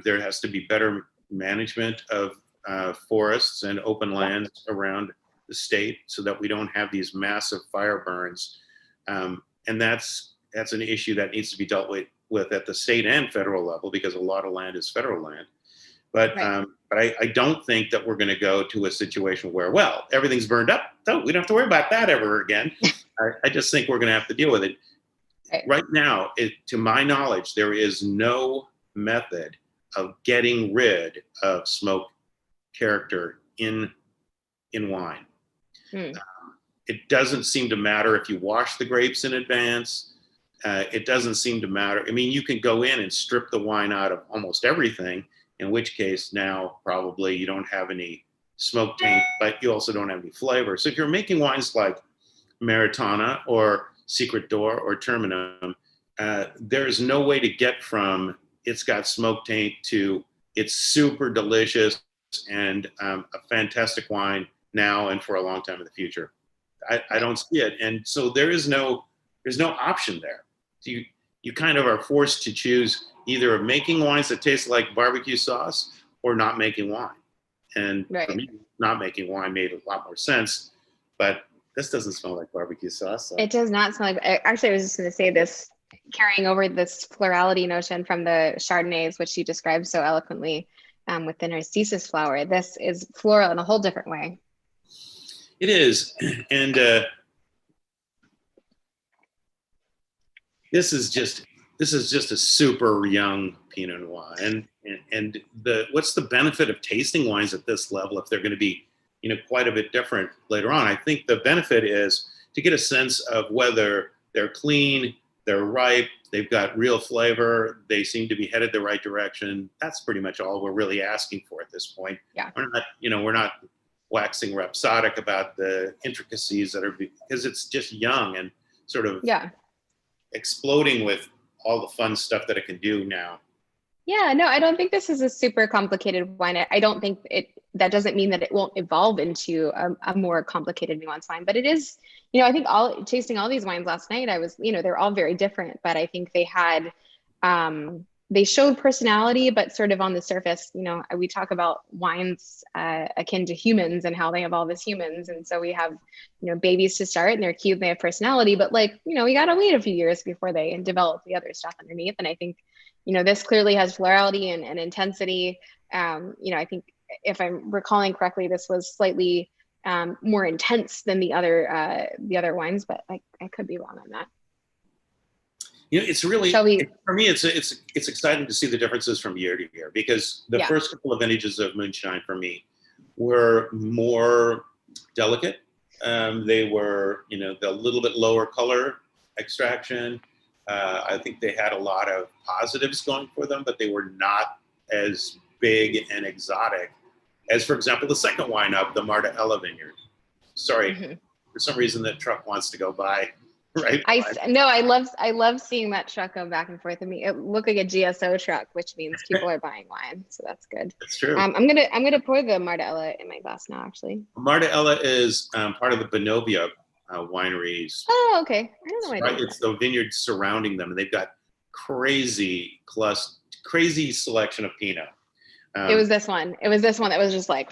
There has to be better management of forests and open lands around the state so that we don't have these massive fire burns. And that's an issue that needs to be dealt with at the state and federal level because a lot of land is federal land. But I don't think that we're going to go to a situation where, well, everything's burned up, so we don't have to worry about that ever again. I just think we're going to have to deal with it. Right now, to my knowledge, there is no method of getting rid of smoke character in wine. It doesn't seem to matter if you wash the grapes in advance. It doesn't seem to matter. I mean, you can go in and strip the wine out of almost everything, in which case now probably you don't have any smoke taint, but you also don't have any flavor. So if you're making wines like Maritana or Secret Door or Terminum, there is no way to get from it's got smoke taint to it's super delicious and a fantastic wine now and for a long time in the future. I don't see it. And so there's no option there. So you kind of are forced to choose either making wines that taste like barbecue sauce or not making wine. And for me, not making wine made a lot more sense, but this doesn't smell like barbecue sauce. So. It does not smell like, actually I was just going to say this, carrying over this florality notion from the Chardonnays, which you described so eloquently with the narcissus flower. This is floral in a whole different way. It is. And this is just a super young Pinot Noir. And what's the benefit of tasting wines at this level if they're going to be, quite a bit different later on? I think the benefit is to get a sense of whether they're clean, they're ripe, they've got real flavor, they seem to be headed the right direction. That's pretty much all we're really asking for at this point. Yeah. We're not waxing rhapsodic about the intricacies that are, because it's just young and sort of exploding with all the fun stuff that it can do now. Yeah, no, I don't think this is a super complicated wine. I don't think that doesn't mean that it won't evolve into a more complicated nuanced wine, but it is, I think tasting all these wines last night, I was, they're all very different, but I think they had, they showed personality, but sort of on the surface, we talk about wines akin to humans and how they evolve as humans. And so we have, babies to start and they're cute and they have personality, but we got to wait a few years before they develop the other stuff underneath. And I think, this clearly has florality and intensity. I think if I'm recalling correctly, this was slightly more intense than the other wines, but I could be wrong on that. You know, it's really, Shall we? for me, it's exciting to see the differences from year to year, because the first couple of vintages of moonshine for me were more delicate. They were, you know, the little bit lower color extraction. I think they had a lot of positives going for them, but they were not as big and exotic as, for example, the second wine up, the Martinelli Vineyard. Sorry, for some reason that truck wants to go by. Right. I love seeing that truck go back and forth. I mean, it looked like a GSO truck, which means people are buying wine, so that's good. That's true. I'm gonna pour the Martinelli in my glass now, actually. Martinelli is part of the Bonovia wineries. Oh, okay. I don't know. Right, it's the vineyards surrounding them, and they've got crazy selection of Pinot. It was this one. It was this one that was just like.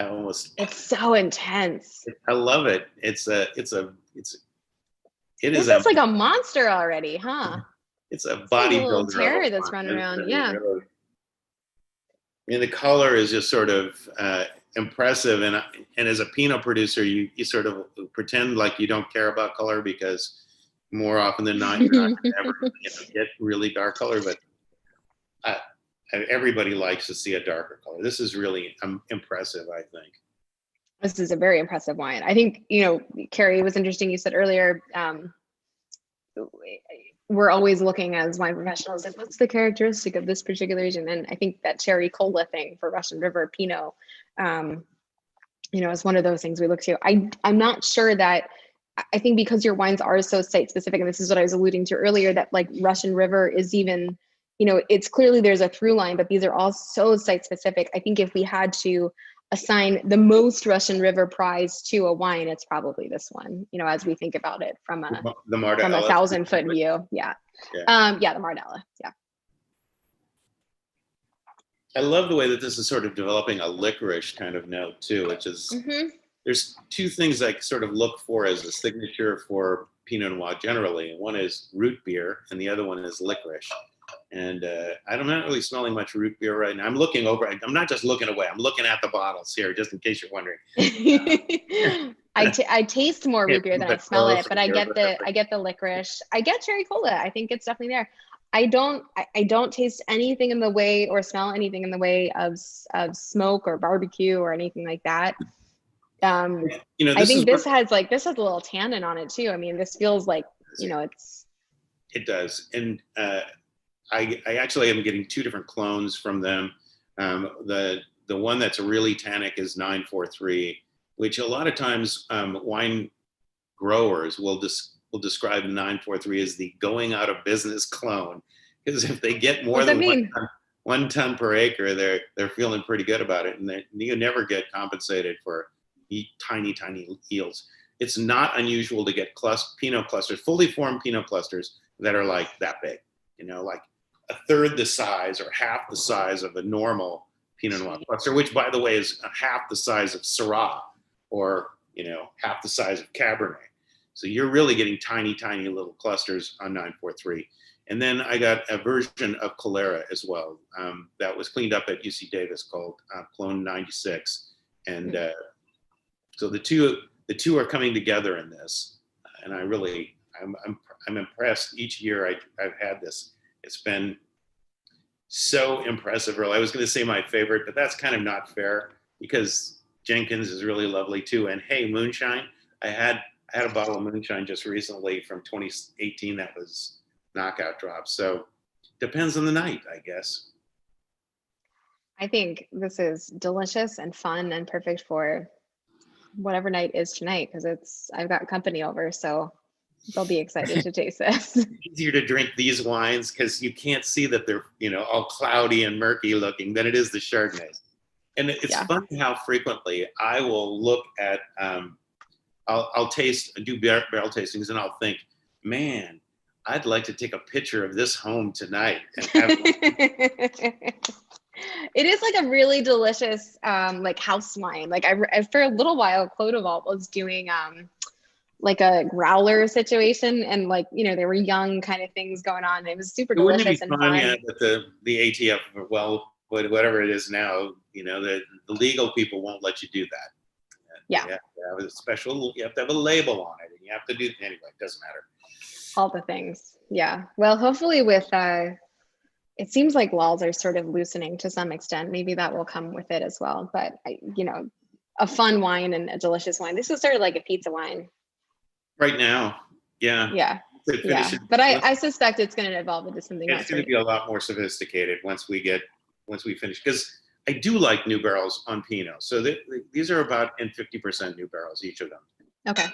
It's so intense. I love it. It is like a monster already, huh? It's a bodybuilder. Terror that's running around. Yeah. Really, I mean, the color is just sort of impressive, and as a Pinot producer, you sort of pretend like you don't care about color, because more often than not, you're not gonna ever get really dark color. But everybody likes to see a darker color. This is really impressive, I think. This is a very impressive wine. I think, you know, Carrie, it was interesting. You said earlier, we're always looking as wine professionals, like, what's the characteristic of this particular region? And I think that cherry cola thing for Russian River Pinot, you know, is one of those things we look to. I'm not sure that, I think because your wines are so site specific, and this is what I was alluding to earlier, that like Russian River is even, you know, it's clearly there's a through line, but these are all so site specific. I think if we had to assign the most Russian River prize to a wine, it's probably this one, you know, as we think about it from a 1,000-foot view. Yeah. The Martinelli. Yeah. I love the way that this is sort of developing a licorice kind of note too, which is, there's two things I sort of look for as a signature for Pinot Noir generally. One is root beer and the other one is licorice. And I'm not really smelling much root beer right now. I'm looking over. I'm not just looking away. I'm looking at the bottles here, just in case you're wondering. I taste more root beer than I smell it, but I get the licorice. I get cherry cola. I think it's definitely there. I don't taste anything in the way or smell anything in the way of smoke or barbecue or anything like that. You know, I think this has a little tannin on it too. I mean, this feels like, you know, it does. And I actually am getting two different clones from them. The one that's really tannic is 943, which a lot of times wine growers will describe 943 as the going out of business clone, because if they get more than 1 ton per acre, they're feeling pretty good about it, and you never get compensated for tiny yields. It's not unusual to get Pinot clusters, fully formed Pinot clusters that are like that big, you know, like a third the size or half the size of a normal Pinot Noir cluster, which, by the way, is half the size of Syrah, or, you know, half the size of Cabernet. So you're really getting tiny little clusters on 943. And then I got a version of Calera as well that was cleaned up at UC Davis called Clone 96. And so the two are coming together in this, and I'm impressed. Each year I've had this. It's been so impressive. Really, I was going to say my favorite, but that's kind of not fair, because Jenkins is really lovely too. And hey, moonshine. I had a bottle of moonshine just recently from 2018 that was knockout drops. So depends on the night, I guess. I think this is delicious and fun and perfect for whatever night is tonight, because I've got company over, so they'll be excited to taste this. It's easier to drink these wines because you can't see that they're, you know, all cloudy and murky looking than it is the Chardonnays. And it's funny how frequently I will look at, I'll do barrel tastings, and I'll think, man, I'd like to take a picture of this home tonight and have It is like a really delicious like house wine. Like I for a little while, Clodovalt was doing like a growler situation, and like, you know, there were young kind of things going on. It was super delicious and fun. That the ATF whatever it is now, the legal people won't let you do that. Yeah. You have to have a special, you have to have a label on it, and you have to do, anyway, it doesn't matter. All the things. Yeah. Well, hopefully with, it seems like laws are sort of loosening to some extent. Maybe that will come with it as well. But, a fun wine and a delicious wine. This is sort of like a pizza wine. Right now. Yeah. Yeah. Yeah. But I suspect it's going to evolve into something else. It's going to be a lot more sophisticated once we finish. Because I do like new barrels on Pinot. So these are about 50% new barrels, each of them. Okay.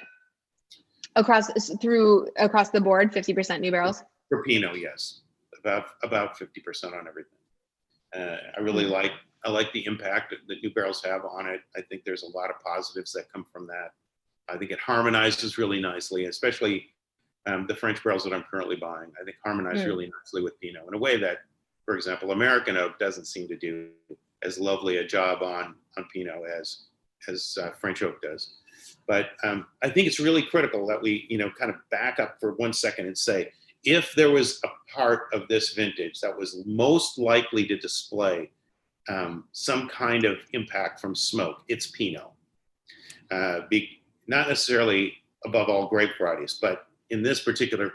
Across the board, 50% new barrels? For Pinot, yes. About 50% on everything. I really like the impact that new barrels have on it. I think there's a lot of positives that come from that. I think it harmonizes really nicely, especially the French barrels that I'm currently buying. I think harmonize really nicely with Pinot in a way that, for example, American oak doesn't seem to do as lovely a job on Pinot as French oak does. But I think it's really critical that we, kind of back up for 1 second and say, if there was a part of this vintage that was most likely to display some kind of impact from smoke, it's Pinot. Not necessarily above all grape varieties, but in this particular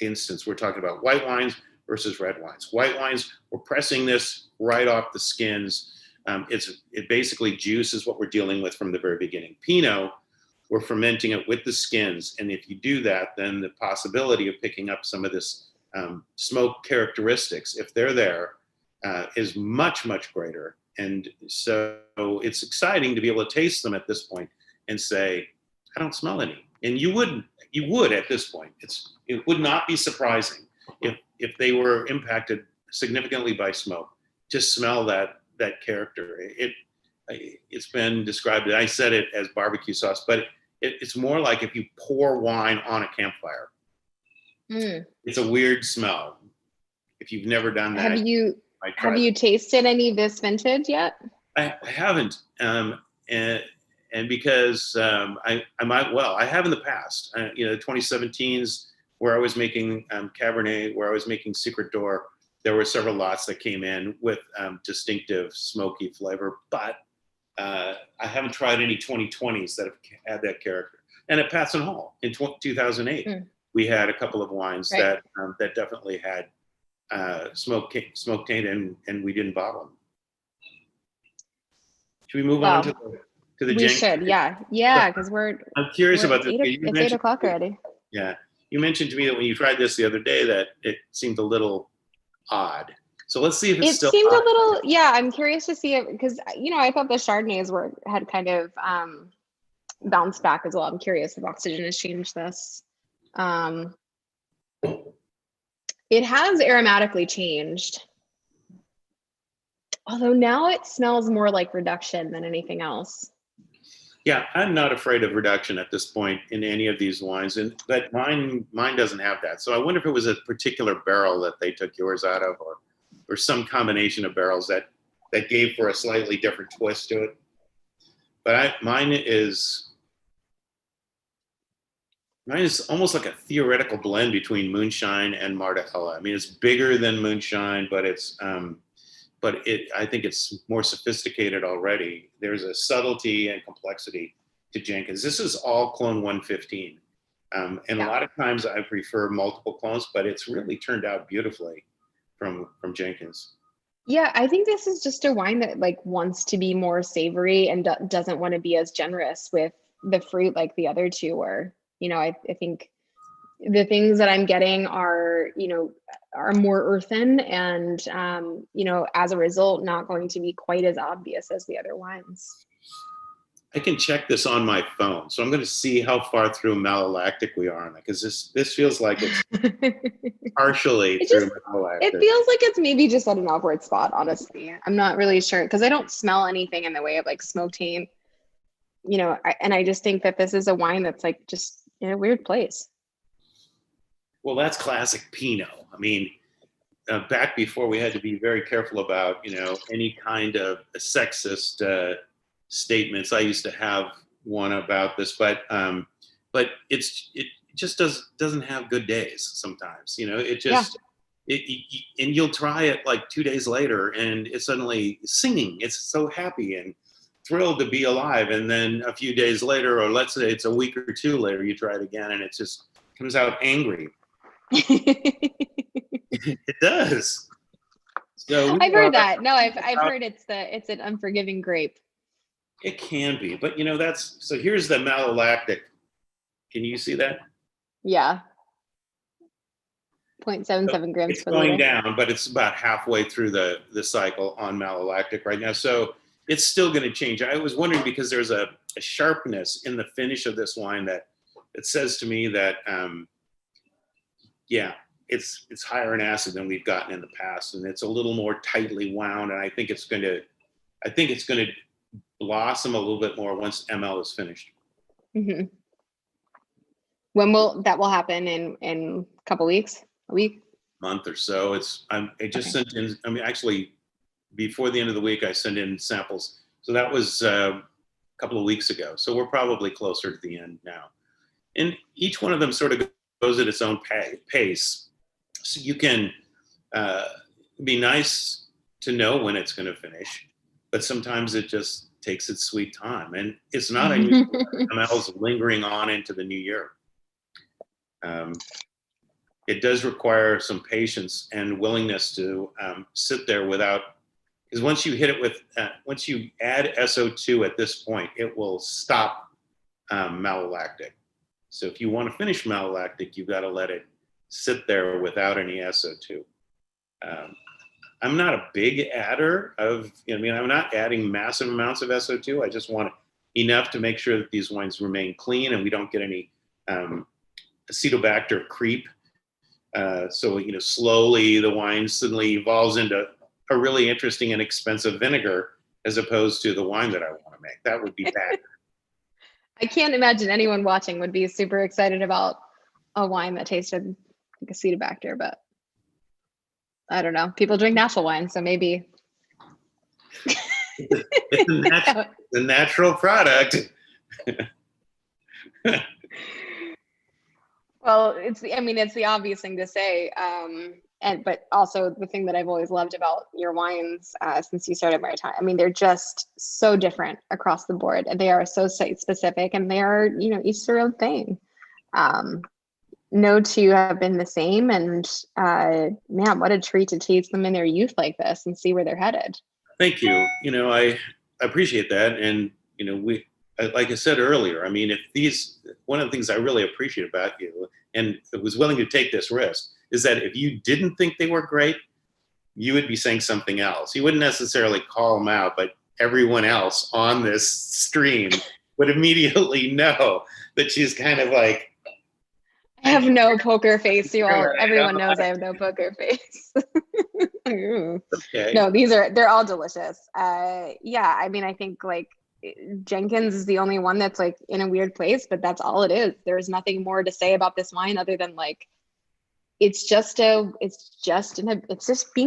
instance, we're talking about white wines versus red wines. White wines, we're pressing this right off the skins. It basically juice is what we're dealing with from the very beginning. Pinot, we're fermenting it with the skins. And if you do that, then the possibility of picking up some of this smoke characteristics, if they're there, is much, much greater. And so it's exciting to be able to taste them at this point and say, I don't smell any. And you would at this point. It would not be surprising if they were impacted significantly by smoke to smell that character. It's been described, I said it as barbecue sauce, but it's more like if you pour wine on a campfire. It's a weird smell. If you've never done that, have you tasted any of this vintage yet? I haven't, and because I might, I have in the past. 2017s where I was making Cabernet, where I was making Secret Door, there were several lots that came in with distinctive smoky flavor, but I haven't tried any 2020s that have had that character. And at Patz Hall in 2008, we had a couple of wines that definitely had smoke taint, and we didn't bottle them. Should we move on to the We should, yeah, because I'm curious about this. It's 8 o'clock already. Yeah, you mentioned to me that when you tried this the other day that it seemed a little odd. So let's see if it still seemed odd. a little. Yeah, I'm curious to see it because I thought the Chardonnays had kind of bounced back as well. I'm curious if oxygen has changed this. It has aromatically changed, although now it smells more like reduction than anything else. Yeah, I'm not afraid of reduction at this point in any of these wines, but mine doesn't have that. So I wonder if it was a particular barrel that they took yours out of, or some combination of barrels that gave for a slightly different twist to it. But mine is almost like a theoretical blend between moonshine and Martinelli. I mean, it's bigger than moonshine, but I think it's more sophisticated already. There's a subtlety and complexity to Jenkins. This is all clone 115. And a lot of times I prefer multiple clones, but it's really turned out beautifully from Jenkins. Yeah, I think this is just a wine that wants to be more savory and doesn't want to be as generous with the fruit like the other two were. I think the things that I'm getting are more earthen and, as a result, not going to be quite as obvious as the other wines. I can check this on my phone. So I'm going to see how far through malolactic we are on it, because this feels like it's partially through malolactic. It feels like it's maybe just at an awkward spot, honestly. I'm not really sure because I don't smell anything in the way of smoke taint, and I just think that this is a wine that's just in a weird place. Well, that's classic Pinot. I mean, back before we had to be very careful about, any kind of sexist statements. I used to have one about this, but it just doesn't have good days sometimes. It just And you'll try it like 2 days later, and it's suddenly singing. It's so happy and thrilled to be alive. And then a few days later, or let's say it's a week or two later, you try it again, and it just comes out angry. It does. So I've heard that. No, I've heard it's an unforgiving grape. It can be, but so here's the malolactic. Can you see that? Yeah. 0.77 grams it's per going liter. down, but it's about halfway through the cycle on malolactic right now. So it's still going to change. I was wondering, because there's a sharpness in the finish of this wine that it says to me that, it's higher in acid than we've gotten in the past, and it's a little more tightly wound. And I think it's going to blossom a little bit more once ML is finished. Mm-hmm. When will that happen? In a couple weeks? A week? Month or so. I just sent in. I mean, actually, before the end of the week, I sent in samples. So that was a couple of weeks ago. So we're probably closer to the end now. And each one of them sort of goes at its own pace. So you can be nice to know when it's going to finish, but sometimes it just takes its sweet time. And it's not unusual for MLs lingering on into the new year. It does require some patience and willingness to sit there because once you hit it once you add SO2 at this point, it will stop malolactic. So if you want to finish malolactic, you've got to let it sit there without any SO2. I'm not a big adder I'm not adding massive amounts of SO2. I just want enough to make sure that these wines remain clean and we don't get any acetobacter creep. So slowly the wine suddenly evolves into a really interesting and expensive vinegar as opposed to the wine that I want to make. That would be bad. I can't imagine anyone watching would be super excited about a wine that tasted like acetobacter, but I don't know. People drink natural wine, so maybe. It's a natural product. Well, it's the obvious thing to say, but also the thing that I've always loved about your wines since you started Maritana. I mean, they're just so different across the board, and they are so site specific, and they are each their own thing. No two have been the same, and man, what a treat to taste them in their youth like this and see where they're headed. Thank you. I appreciate that, and like I said earlier, I mean, one of the things I really appreciate about you, and was willing to take this risk, is that if you didn't think they were great, you would be saying something else. You wouldn't necessarily call them out, but everyone else on this stream would immediately know that she's kind of like, I have no poker face, you all. Everyone knows I have no poker face. Okay. No, they're all delicious. Yeah, I mean, I think like Jenkins is the only one that's like in a weird place, but that's all it is. There's nothing more to say about this wine other than like it's just being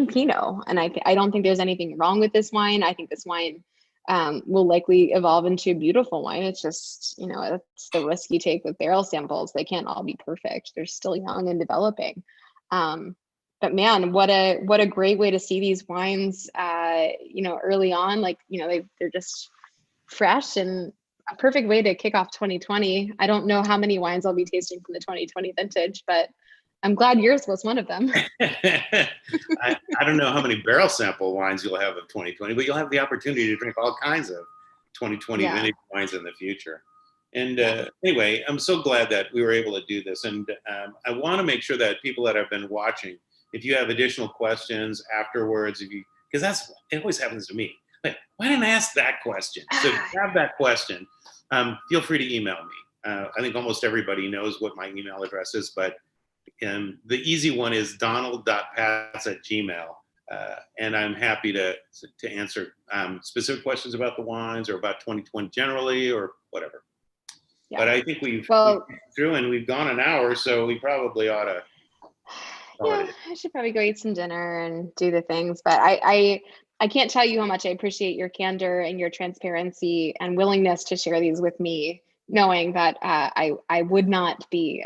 Pinot, and I don't think there's anything wrong with this wine. I think this wine will likely evolve into a beautiful wine. It's just it's the risk you take with barrel samples. They can't all be perfect. They're still young and developing. But man, what a great way to see these wines early on. Like they're just fresh, and a perfect way to kick off 2020. I don't know how many wines I'll be tasting from the 2020 vintage, but I'm glad yours was one of them. I don't know how many barrel sample wines you'll have of 2020, but you'll have the opportunity to drink all kinds of 2020 vintage wines in the future. And anyway, I'm so glad that we were able to do this. And I want to make sure that people that have been watching, if you have additional questions afterwards, because it always happens to me. Like, why didn't I ask that question? So if you have that question, feel free to email me. I think almost everybody knows what my email address is, but the easy one is donald.patz@gmail.com. And I'm happy to answer specific questions about the wines or about 2020 generally or whatever. Yeah. But I think we've through and we've gone an hour, so we probably ought to. Yeah, I should probably go eat some dinner and do the things. But I can't tell you how much I appreciate your candor and your transparency and willingness to share these with me, knowing that I would not be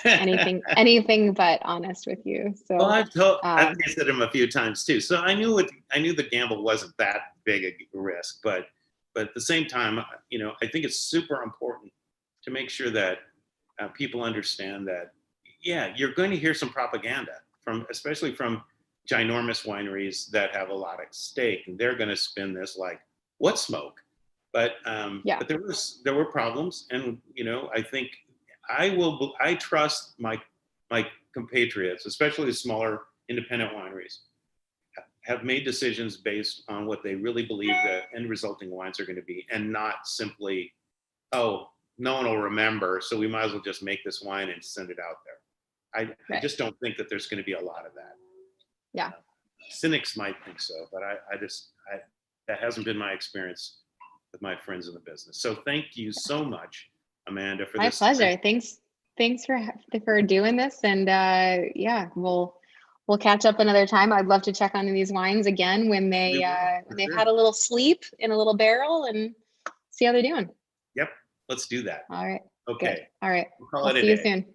anything but honest with you. So well, I've tasted him a few times too, so I knew the gamble wasn't that big a risk, but at the same time, I think it's super important to make sure that people understand that, yeah, you're going to hear some propaganda especially from ginormous wineries that have a lot at stake, and they're going to spin this like, what smoke? But but there were problems, and I think I trust my compatriots, especially the smaller independent wineries, have made decisions based on what they really believe the end resulting wines are going to be, and not simply, oh, no one will remember, so we might as well just make this wine and send it out there. I just don't think that there's going to be a lot of that. Yeah. Cynics might think so, but that hasn't been my experience with my friends in the business. So thank you so much, Amanda, for this. My pleasure. Thanks for doing this, and we'll catch up another time. I'd love to check on these wines again when they've had a little sleep in a little barrel and see how they're doing. Yep, let's do that. All right. Okay. Good. All right. We'll call it a see you day. soon.